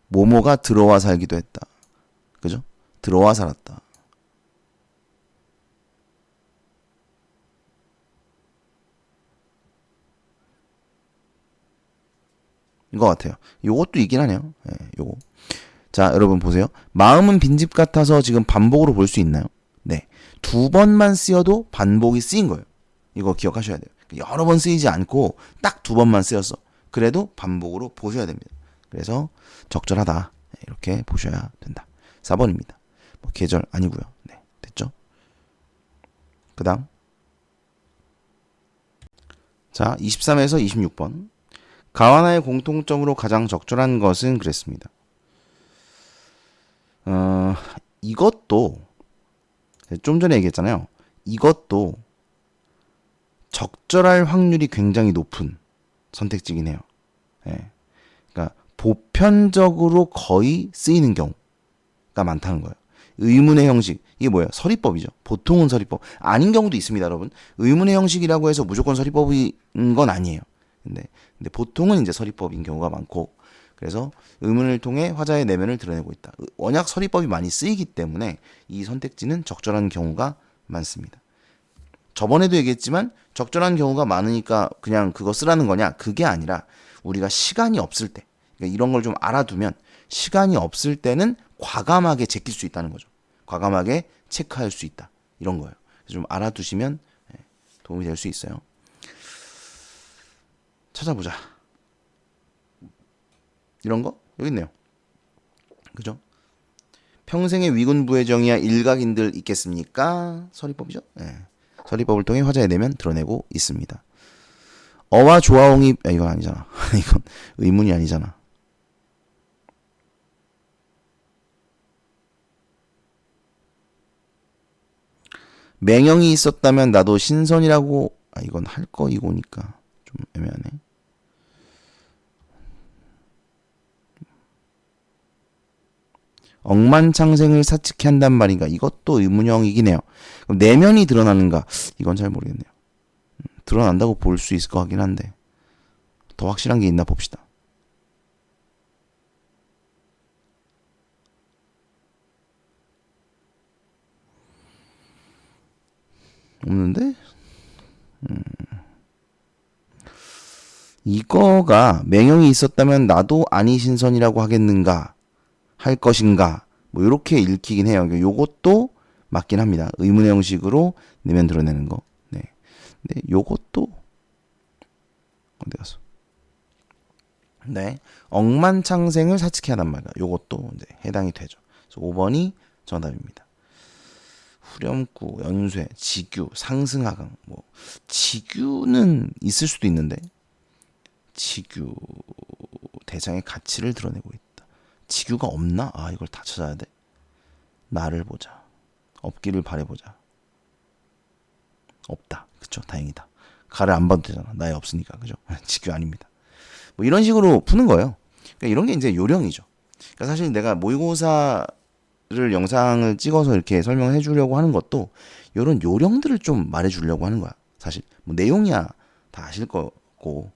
모모가 들어와 살기도 했다. 그죠? 들어와 살았다. 이거 같아요. 요것도 있긴 하네요. 네, 요거. 자, 여러분 보세요. 마음은 빈집 같아서 지금 반복으로 볼 수 있나요? 네. 2번만 쓰여도 반복이 쓰인 거예요. 이거 기억하셔야 돼요. 여러 번 쓰이지 않고 딱 2번만 쓰였어. 그래도 반복으로 보셔야 됩니다. 그래서 적절하다. 이렇게 보셔야 된다. 4번입니다. 뭐 계절 아니고요. 네, 됐죠? 그 다음. 자, 23에서 26번. 가와나의 공통점으로 가장 적절한 것은 그랬습니다. 이것도 좀 전에 얘기했잖아요. 이것도 적절할 확률이 굉장히 높은 선택지긴 해요. 예. 그러니까 보편적으로 거의 쓰이는 경우가 많다는 거예요. 의문의 형식, 이게 뭐예요? 서리법이죠. 보통은 서리법. 아닌 경우도 있습니다, 여러분. 의문의 형식이라고 해서 무조건 서리법인 건 아니에요. 근데 보통은 이제 서리법인 경우가 많고, 그래서 의문을 통해 화자의 내면을 드러내고 있다. 원약 서리법이 많이 쓰이기 때문에 이 선택지는 적절한 경우가 많습니다. 저번에도 얘기했지만 적절한 경우가 많으니까 그냥 그거 쓰라는 거냐? 그게 아니라 우리가 시간이 없을 때, 그러니까 이런 걸 좀 알아두면 시간이 없을 때는 과감하게 제낄 수 있다는 거죠. 과감하게 체크할 수 있다. 이런 거예요. 그래서 좀 알아두시면 도움이 될 수 있어요. 찾아보자. 이런 거? 여기 있네요. 그죠? 평생의 위군부회정이야 일각인들 있겠습니까? 서리법이죠? 네. 서리법을 통해 화자의 내면 드러내고 있습니다. 어와 조화홍이 이건 아니잖아. 이건 의문이 아니잖아. 맹형이 있었다면 나도 신선이라고. 이건 할 거이고니까 좀 애매하네. 억만창생을 사측해 한단 말인가? 이것도 의문형이긴 해요. 그럼 내면이 드러나는가? 이건 잘 모르겠네요. 드러난다고 볼 수 있을 것 같긴 한데 더 확실한 게 있나 봅시다. 없는데? 이거가 맹형이 있었다면 나도 아니 신선이라고 하겠는가? 할 것인가? 뭐 이렇게 읽히긴 해요. 요것도 맞긴 합니다. 의문의 형식으로 내면 드러내는 거. 네. 근데 요것도 어디 갔어? 네. 억만창생을 사측해 하단 말이다. 요것도 이제 해당이 되죠. 그래서 5번이 정답입니다. 후렴구, 연쇄, 직유, 상승하강. 뭐 직유는 있을 수도 있는데 직유 대장의 가치를 드러내고 있다. 직유가 없나? 이걸 다 찾아야 돼. 나를 보자. 없기를 바래보자. 없다. 그쵸? 다행이다. 가를 안 봐도 되잖아. 나에 없으니까. 그죠? 직유 아닙니다. 뭐 이런 식으로 푸는 거예요. 그러니까 이런 게 이제 요령이죠. 그러니까 사실 내가 모의고사를 영상을 찍어서 이렇게 설명을 해주려고 하는 것도 이런 요령들을 좀 말해주려고 하는 거야. 사실 뭐 내용이야 다 아실 거고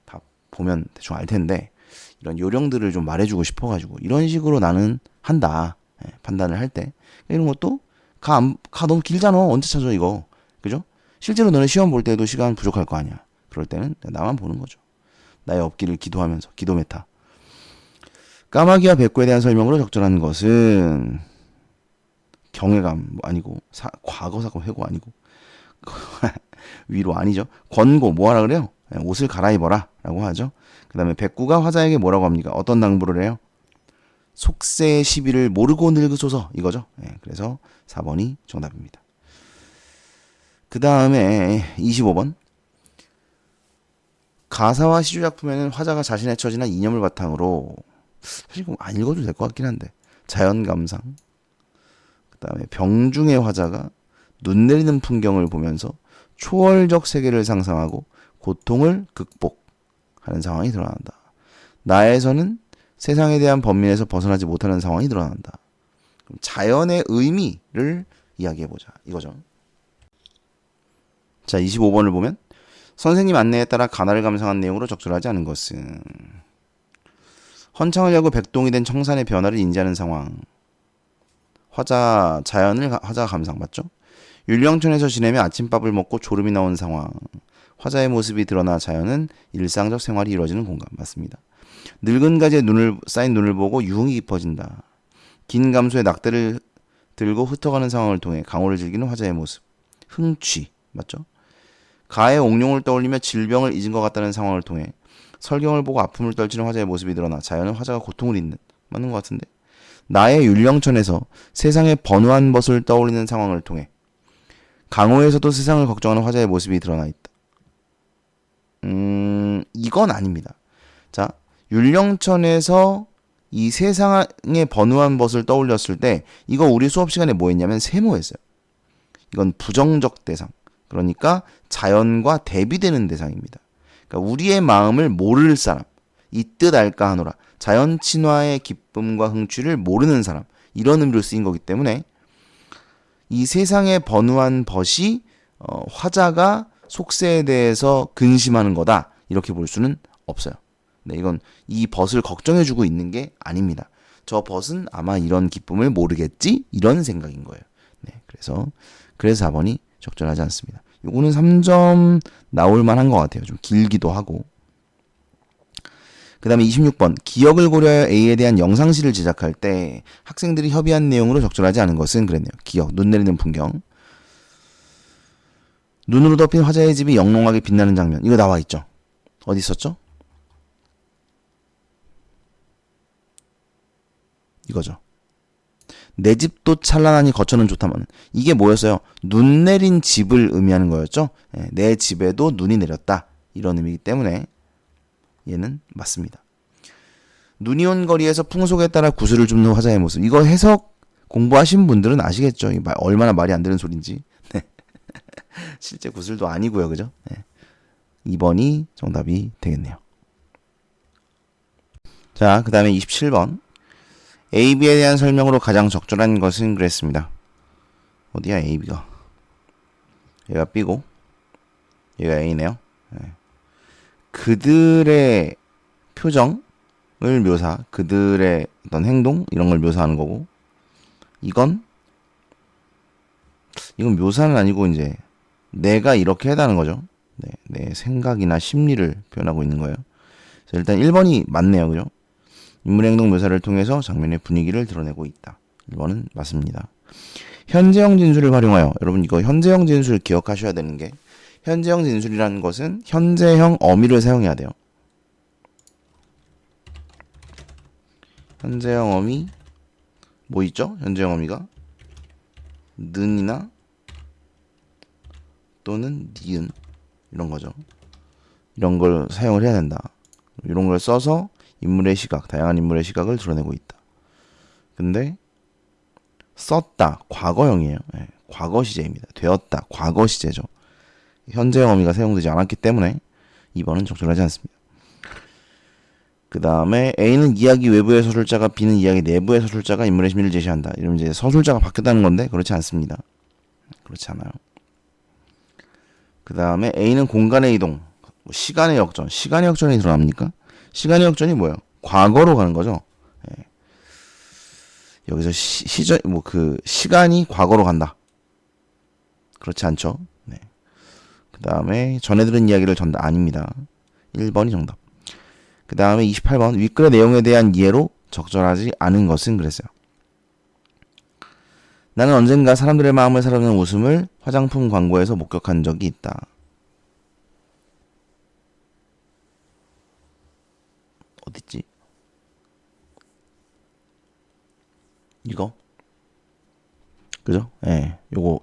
다 보면 대충 알 텐데 이런 요령들을 좀 말해주고 싶어가지고 이런 식으로 나는 한다. 판단을 할 때 이런 것도 가 너무 길잖아. 언제 찾아 이거. 그죠? 실제로 너는 시험 볼 때도 시간 부족할 거 아니야. 그럴 때는 나만 보는 거죠. 나의 없기를 기도하면서 기도 메타. 까마귀와 백구에 대한 설명으로 적절한 것은 경외감 아니고 과거 사건 회고 아니고 위로 아니죠. 권고 뭐하라 그래요? 옷을 갈아입어라 라고 하죠. 그 다음에 백구가 화자에게 뭐라고 합니까? 어떤 당부를 해요? 속세의 시비를 모르고 늙으소서 이거죠. 그래서 4번이 정답입니다. 그 다음에 25번. 가사와 시조 작품에는 화자가 자신의 처지나 이념을 바탕으로 사실 안 읽어도 될 것 같긴 한데 자연 감상. 그 다음에 병중의 화자가 눈 내리는 풍경을 보면서 초월적 세계를 상상하고 고통을 극복하는 상황이 드러난다. 나에서는 세상에 대한 번민에서 벗어나지 못하는 상황이 드러난다. 그럼 자연의 의미를 이야기해보자. 이거죠. 자, 25번을 보면 선생님 안내에 따라 가나를 감상한 내용으로 적절하지 않은 것은 헌창을 열고 백동이 된 청산의 변화를 인지하는 상황. 화자 감상 맞죠? 율령천에서 지내며 아침밥을 먹고 졸음이 나온 상황. 화자의 모습이 드러나 자연은 일상적 생활이 이루어지는 공간 맞습니다. 늙은 가지에 쌓인 눈을 보고 유흥이 깊어진다. 긴 감소의 낙대를 들고 흩어가는 상황을 통해 강호를 즐기는 화자의 모습. 흥취 맞죠? 가의 옥룡을 떠올리며 질병을 잊은 것 같다는 상황을 통해 설경을 보고 아픔을 떨치는 화자의 모습이 드러나 자연은 화자가 고통을 잊는 맞는 것 같은데 나의 율령천에서 세상의 번화한 것을 떠올리는 상황을 통해 강호에서도 세상을 걱정하는 화자의 모습이 드러나 있다. 이건 아닙니다. 자, 율령천에서 이 세상의 번화한 것을 떠올렸을 때 이거 우리 수업 시간에 뭐 했냐면 세모했어요. 이건 부정적 대상. 그러니까 자연과 대비되는 대상입니다. 그러니까 우리의 마음을 모를 사람. 이 뜻 알까 하노라. 자연 친화의 기쁨과 흥취를 모르는 사람. 이런 의미로 쓰인 거기 때문에 이 세상의 번화한 벗이 화자가 속세에 대해서 근심하는 거다. 이렇게 볼 수는 없어요. 네, 이건 이 벗을 걱정해주고 있는 게 아닙니다. 저 벗은 아마 이런 기쁨을 모르겠지? 이런 생각인 거예요. 네, 그래서 4번이 적절하지 않습니다. 요거는 3점 나올 만한 것 같아요. 좀 길기도 하고. 그 다음에 26번. 기억을 고려하여 A에 대한 영상시를 제작할 때 학생들이 협의한 내용으로 적절하지 않은 것은 그랬네요. 기억, 눈 내리는 풍경. 눈으로 덮인 화자의 집이 영롱하게 빛나는 장면. 이거 나와 있죠? 어디 있었죠? 이거죠. 내 집도 찬란하니 거처는 좋다만 이게 뭐였어요? 눈 내린 집을 의미하는 거였죠. 내 집에도 눈이 내렸다 이런 의미이기 때문에 얘는 맞습니다. 눈이 온 거리에서 풍속에 따라 구슬을 줍는 화자의 모습. 이거 해석 공부하신 분들은 아시겠죠? 얼마나 말이 안 되는 소린지. 네. 실제 구슬도 아니고요, 그죠? 네. 2번이 정답이 되겠네요. 자, 그 다음에 27번. A, B에 대한 설명으로 가장 적절한 것은 그랬습니다. 어디야 A, B가? 얘가 B고 얘가 A네요. 네. 그들의 표정을 그들의 어떤 행동 이런 걸 묘사하는 거고 이건 묘사는 아니고 이제 내가 이렇게 해다는 거죠. 네, 내 생각이나 심리를 표현하고 있는 거예요. 그래서 일단 1번이 맞네요, 그죠? 인물의 행동 묘사를 통해서 장면의 분위기를 드러내고 있다. 1번은 맞습니다. 현재형 진술을 활용하여 여러분 이거 현재형 진술 기억하셔야 되는 게 현재형 진술이라는 것은 현재형 어미를 사용해야 돼요. 현재형 어미 뭐 있죠? 현재형 어미가 는이나 또는 니은 이런 거죠. 이런 걸 사용을 해야 된다. 이런 걸 써서 인물의 시각, 다양한 인물의 시각을 드러내고 있다. 근데 썼다, 과거형이에요. 네, 과거 시제입니다. 되었다, 과거 시제죠. 현재형 어미가 사용되지 않았기 때문에 2번은 적절하지 않습니다. 그 다음에 A는 이야기 외부의 서술자가 B는 이야기 내부의 서술자가 인물의 심리를 제시한다. 이러면 이제 서술자가 바뀌었다는 건데 그렇지 않습니다. 그렇지 않아요. 그 다음에 A는 공간의 이동, 시간의 역전. 시간의 역전이 드러납니까? 시간의 역전이 뭐예요? 과거로 가는 거죠. 네. 여기서 시간이 과거로 간다. 그렇지 않죠? 네. 그 다음에 전해 들은 이야기를 전다. 아닙니다. 1번이 정답. 그 다음에 28번 윗글의 내용에 대한 이해로 적절하지 않은 것은 그랬어요. 나는 언젠가 사람들의 마음을 사로잡는 웃음을 화장품 광고에서 목격한 적이 있다. 어딨지? 이거? 그죠? 예.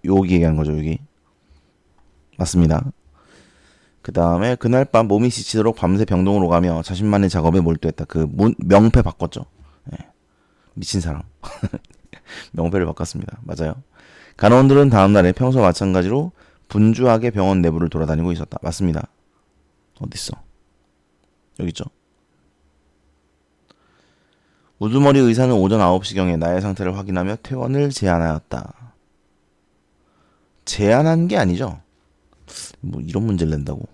여기 얘기한 거죠, 여기. 맞습니다. 그 다음에 그날 밤 몸이 지치도록 밤새 병동으로 가며 자신만의 작업에 몰두했다. 명패 바꿨죠. 예. 미친 사람. 명패를 바꿨습니다. 맞아요. 간호원들은 다음날에 평소와 마찬가지로 분주하게 병원 내부를 돌아다니고 있었다. 맞습니다. 어딨어? 여기 있죠. 우두머리 의사는 오전 9시경에 나의 상태를 확인하며 퇴원을 제안하였다. 제안한 게 아니죠. 뭐 이런 문제를 낸다고.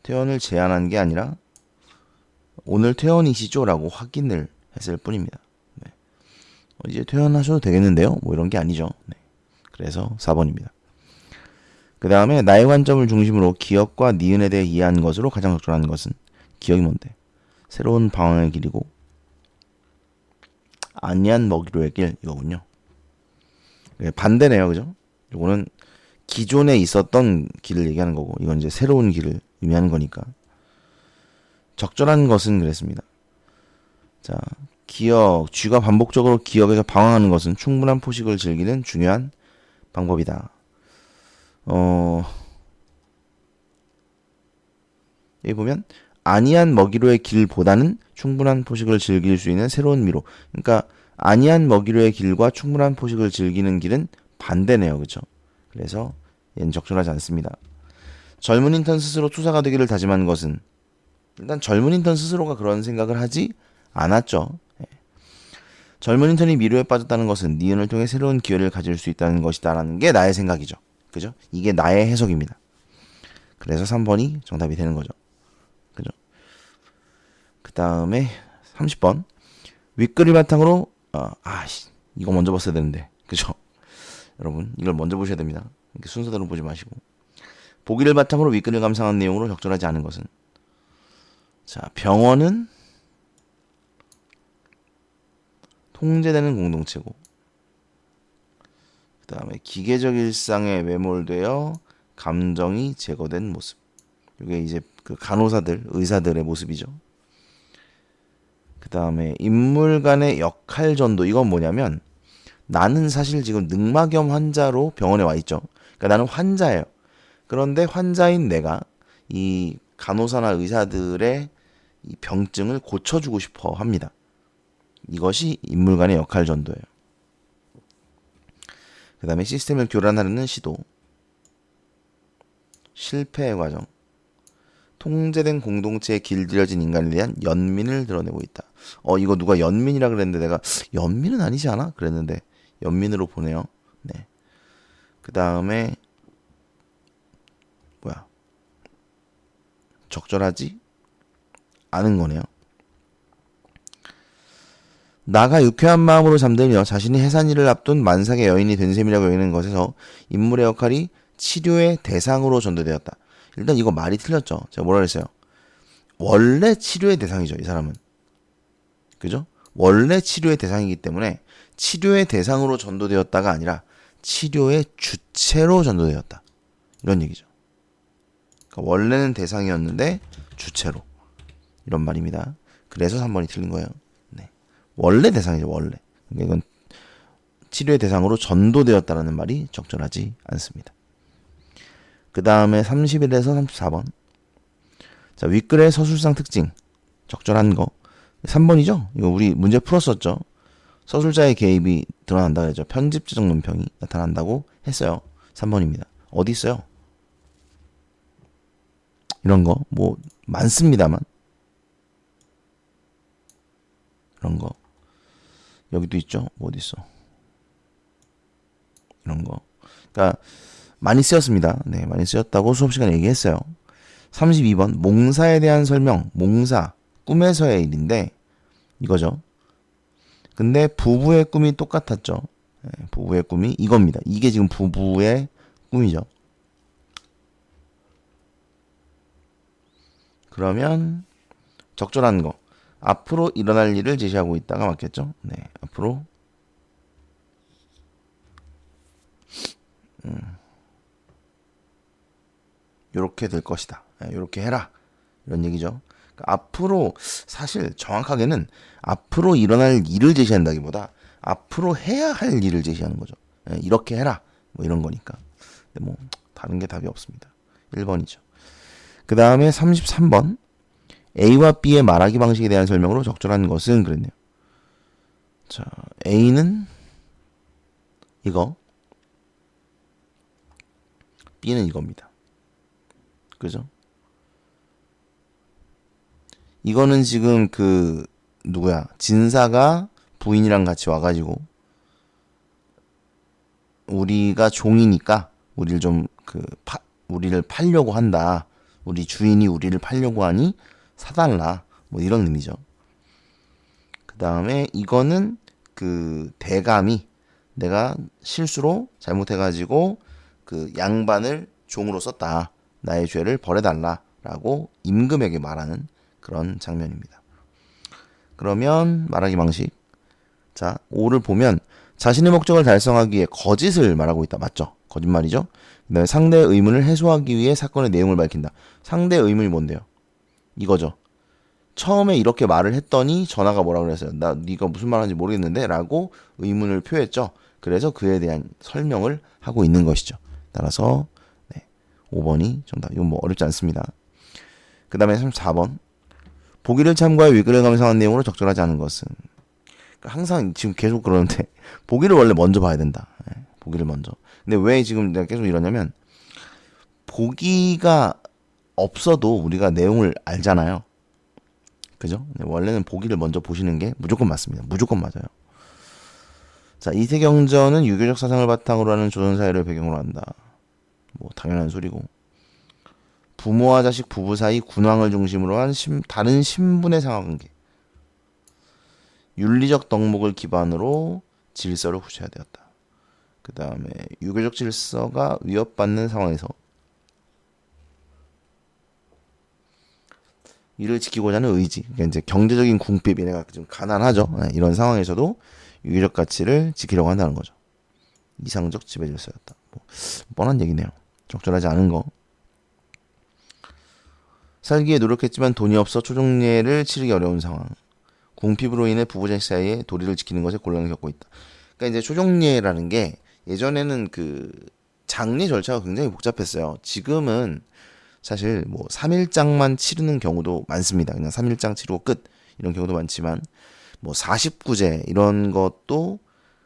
퇴원을 제안한 게 아니라 오늘 퇴원이시죠? 라고 확인을 했을 뿐입니다. 네. 이제 퇴원하셔도 되겠는데요? 뭐 이런 게 아니죠. 네. 그래서 4번입니다. 그 다음에 나의 관점을 중심으로 기억과 니은에 대해 이해한 것으로 가장 적절한 것은 기억이 뭔데? 새로운 방황의 길이고 안이한 먹이로의 길 이거군요. 네, 반대네요. 그죠? 이거는 기존에 있었던 길을 얘기하는 거고 이건 이제 새로운 길을 의미하는 거니까 적절한 것은 그랬습니다. 자, 기억, 쥐가 반복적으로 기억에서 방황하는 것은 충분한 포식을 즐기는 중요한 방법이다. 여기 보면 아니한 먹이로의 길보다는 충분한 포식을 즐길 수 있는 새로운 미로. 그러니까 아니한 먹이로의 길과 충분한 포식을 즐기는 길은 반대네요. 그렇죠? 그래서 얘는 적절하지 않습니다. 젊은 인턴 스스로 투사가 되기를 다짐한 것은 일단 젊은 인턴 스스로가 그런 생각을 하지 않았죠. 젊은 인턴이 미로에 빠졌다는 것은 니은을 통해 새로운 기회를 가질 수 있다는 것이다라는 게 나의 생각이죠. 그죠? 이게 나의 해석입니다. 그래서 3번이 정답이 되는 거죠. 그죠? 그 다음에 30번 윗글을 바탕으로 이거 먼저 봤어야 되는데 그죠? 여러분 이걸 먼저 보셔야 됩니다. 이렇게 순서대로 보지 마시고 보기를 바탕으로 윗글을 감상한 내용으로 적절하지 않은 것은 자 병원은 통제되는 공동체고 그 다음에 기계적 일상에 매몰되어 감정이 제거된 모습. 이게 이제 그 간호사들, 의사들의 모습이죠. 그 다음에 인물 간의 역할 전도. 이건 뭐냐면 나는 사실 지금 늑막염 환자로 병원에 와 있죠. 그러니까 나는 환자예요. 그런데 환자인 내가 이 간호사나 의사들의 이 병증을 고쳐주고 싶어 합니다. 이것이 인물 간의 역할 전도예요. 그 다음에 시스템을 교란하려는 시도, 실패의 과정, 통제된 공동체에 길들여진 인간에 대한 연민을 드러내고 있다. 이거 누가 연민이라 그랬는데 내가 연민은 아니지 않아? 그랬는데 연민으로 보네요. 네. 그 다음에 적절하지 않은 거네요. 나가 유쾌한 마음으로 잠들며 자신이 해산일을 앞둔 만삭의 여인이 된 셈이라고 여기는 것에서 인물의 역할이 치료의 대상으로 전도되었다. 일단 이거 말이 틀렸죠. 제가 뭐라 그랬어요? 원래 치료의 대상이죠. 이 사람은. 그죠? 원래 치료의 대상이기 때문에 치료의 대상으로 전도되었다가 아니라 치료의 주체로 전도되었다. 이런 얘기죠. 그러니까 원래는 대상이었는데 주체로. 이런 말입니다. 그래서 3번이 틀린 거예요. 네. 원래 대상이죠. 원래. 그러니까 이건 치료의 대상으로 전도되었다라는 말이 적절하지 않습니다. 그 다음에 31에서 34번. 자, 윗글의 서술상 특징. 적절한 거. 3번이죠? 이거 우리 문제 풀었었죠? 서술자의 개입이 드러난다 그랬죠? 편집자적 논평이 나타난다고 했어요. 3번입니다. 어디 있어요? 이런 거, 뭐, 많습니다만. 이런 거. 여기도 있죠? 뭐 어디 있어? 이런 거. 그러니까, 많이 쓰였습니다. 네, 많이 쓰였다고 수업 시간에 얘기했어요. 32번, 몽사에 대한 설명. 몽사, 꿈에서의 일인데, 이거죠. 근데 부부의 꿈이 똑같았죠. 네, 부부의 꿈이 이겁니다. 이게 지금 부부의 꿈이죠. 그러면 적절한 거. 앞으로 일어날 일을 제시하고 있다가 맞겠죠? 네, 앞으로 요렇게 될 것이다. 요렇게 해라. 이런 얘기죠. 그러니까 앞으로 사실 정확하게는 앞으로 일어날 일을 제시한다기보다 앞으로 해야 할 일을 제시하는 거죠. 이렇게 해라. 뭐 이런 거니까. 근데 뭐 다른 게 답이 없습니다. 1번이죠. 그 다음에 33번. A와 B의 말하기 방식에 대한 설명으로 적절한 것은 그랬네요. 자, A는 이거, B는 이겁니다. 그죠? 이거는 지금 그 누구야? 진사가 부인이랑 같이 와가지고 우리가 종이니까 우리를 좀 우리를 팔려고 한다. 우리 주인이 우리를 팔려고 하니 사달라. 뭐 이런 의미죠. 그 다음에 이거는 그 대감이 내가 실수로 잘못해가지고 그 양반을 종으로 썼다. 나의 죄를 벌해달라. 라고 임금에게 말하는 그런 장면입니다. 그러면 말하기 방식. 자, 5를 보면 자신의 목적을 달성하기 위해 거짓을 말하고 있다. 맞죠? 거짓말이죠? 그 다음에 상대의 의문을 해소하기 위해 사건의 내용을 밝힌다. 상대의 의문이 뭔데요? 이거죠. 처음에 이렇게 말을 했더니 전화가 뭐라고 그랬어요. 네가 무슨 말 하는지 모르겠는데 라고 의문을 표했죠. 그래서 그에 대한 설명을 하고 있는 것이죠. 따라서 5번이 정답. 이건 뭐 어렵지 않습니다. 그 다음에 34번. 보기를 참고하여 위기를 감상한 내용으로 적절하지 않은 것은. 그러니까 항상 지금 계속 그러는데 보기를 원래 먼저 봐야 된다. 보기를 먼저. 근데 왜 지금 내가 계속 이러냐면 보기가 없어도 우리가 내용을 알잖아요. 그죠? 원래는 보기를 먼저 보시는 게 무조건 맞습니다. 무조건 맞아요. 자, 이세경전은 유교적 사상을 바탕으로 하는 조선사회를 배경으로 한다. 뭐 당연한 소리고. 부모와 자식, 부부 사이 군왕을 중심으로 한 다른 신분의 상하관계. 윤리적 덕목을 기반으로 질서를 구체화 되었다. 그 다음에 유교적 질서가 위협받는 상황에서 이를 지키고자 하는 의지. 그러니까 이제 경제적인 궁핍, 얘네가 좀 가난하죠. 이런 상황에서도 유교적 가치를 지키려고 한다는 거죠. 이상적 지배 질서였다. 뭐 뻔한 얘기네요. 적절하지 않은 거. 살기에 노력했지만 돈이 없어 초종례를 치르기 어려운 상황. 궁핍으로 인해 부부 자식 사이에 도리를 지키는 것에 곤란을 겪고 있다. 그러니까 이제 초종례라는 게 예전에는 그 장례 절차가 굉장히 복잡했어요. 지금은 사실 뭐 3일장만 치르는 경우도 많습니다. 그냥 3일장 치르고 끝 이런 경우도 많지만 뭐 49제 이런 것도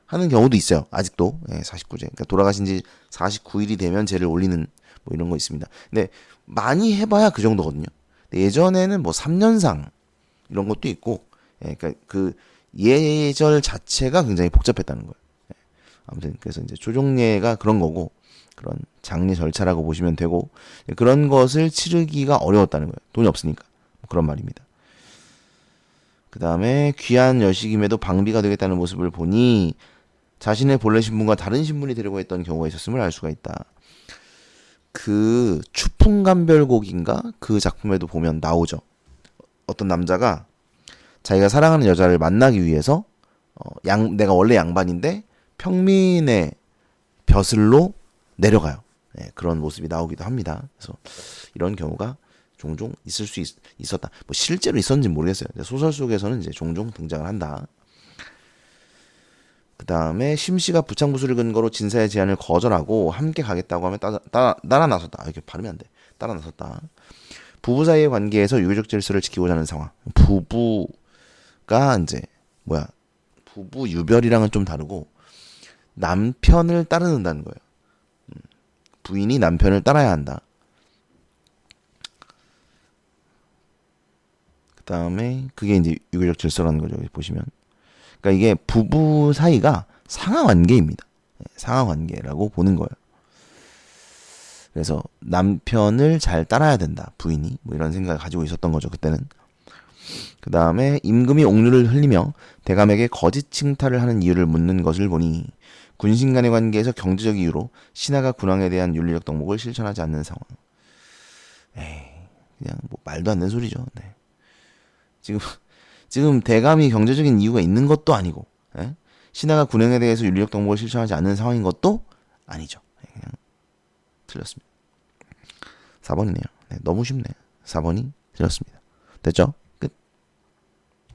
하는 경우도 있어요. 아직도 49제. 그러니까 돌아가신 지 49일이 되면 제를 올리는 뭐 이런 거 있습니다. 근데 많이 해봐야 그 정도거든요. 근데 예전에는 뭐 3년상 이런 것도 있고, 그러니까 그 예절 자체가 굉장히 복잡했다는 거예요. 아무튼 그래서 이제 조종례가 그런 거고 그런 장례 절차라고 보시면 되고 그런 것을 치르기가 어려웠다는 거예요. 돈이 없으니까 그런 말입니다. 그 다음에 귀한 여식임에도 방비가 되겠다는 모습을 보니 자신의 본래 신분과 다른 신분이 되려고 했던 경우가 있었음을 알 수가 있다. 그 추풍감별곡인가 그 작품에도 보면 나오죠. 어떤 남자가 자기가 사랑하는 여자를 만나기 위해서 내가 원래 양반인데 평민의 벼슬로 내려가요. 그런 모습이 나오기도 합니다. 그래서 이런 경우가 종종 있을 수 있었다. 뭐 실제로 있었는지 모르겠어요. 소설 속에서는 이제 종종 등장을 한다. 그 다음에 심씨가 부창부수를 근거로 진사의 제안을 거절하고 함께 가겠다고 하면 따라 나섰다. 이렇게 발음이 안 돼. 따라 나섰다. 부부 사이의 관계에서 유교적 질서를 지키고자 하는 상황. 부부가 이제 부부 유별이랑은 좀 다르고 남편을 따르는다는 거예요. 부인이 남편을 따라야 한다. 그 다음에 그게 이제 유교적 질서라는 거죠. 여기 보시면. 그러니까 이게 부부 사이가 상하관계입니다. 상하관계라고 보는 거예요. 그래서 남편을 잘 따라야 된다. 부인이 뭐 이런 생각을 가지고 있었던 거죠. 그때는. 그 다음에 임금이 옥류를 흘리며 대감에게 거짓 칭탈을 하는 이유를 묻는 것을 보니 군신 간의 관계에서 경제적 이유로 신하가 군왕에 대한 윤리적 덕목을 실천하지 않는 상황. 그냥 뭐 말도 안 되는 소리죠. 네. 지금 대감이 경제적인 이유가 있는 것도 아니고 신하가 군행에 대해서 윤리적 덕목을 실천하지 않는 상황인 것도 아니죠. 그냥 틀렸습니다. 4번이네요. 너무 쉽네. 4번이 틀렸습니다. 됐죠?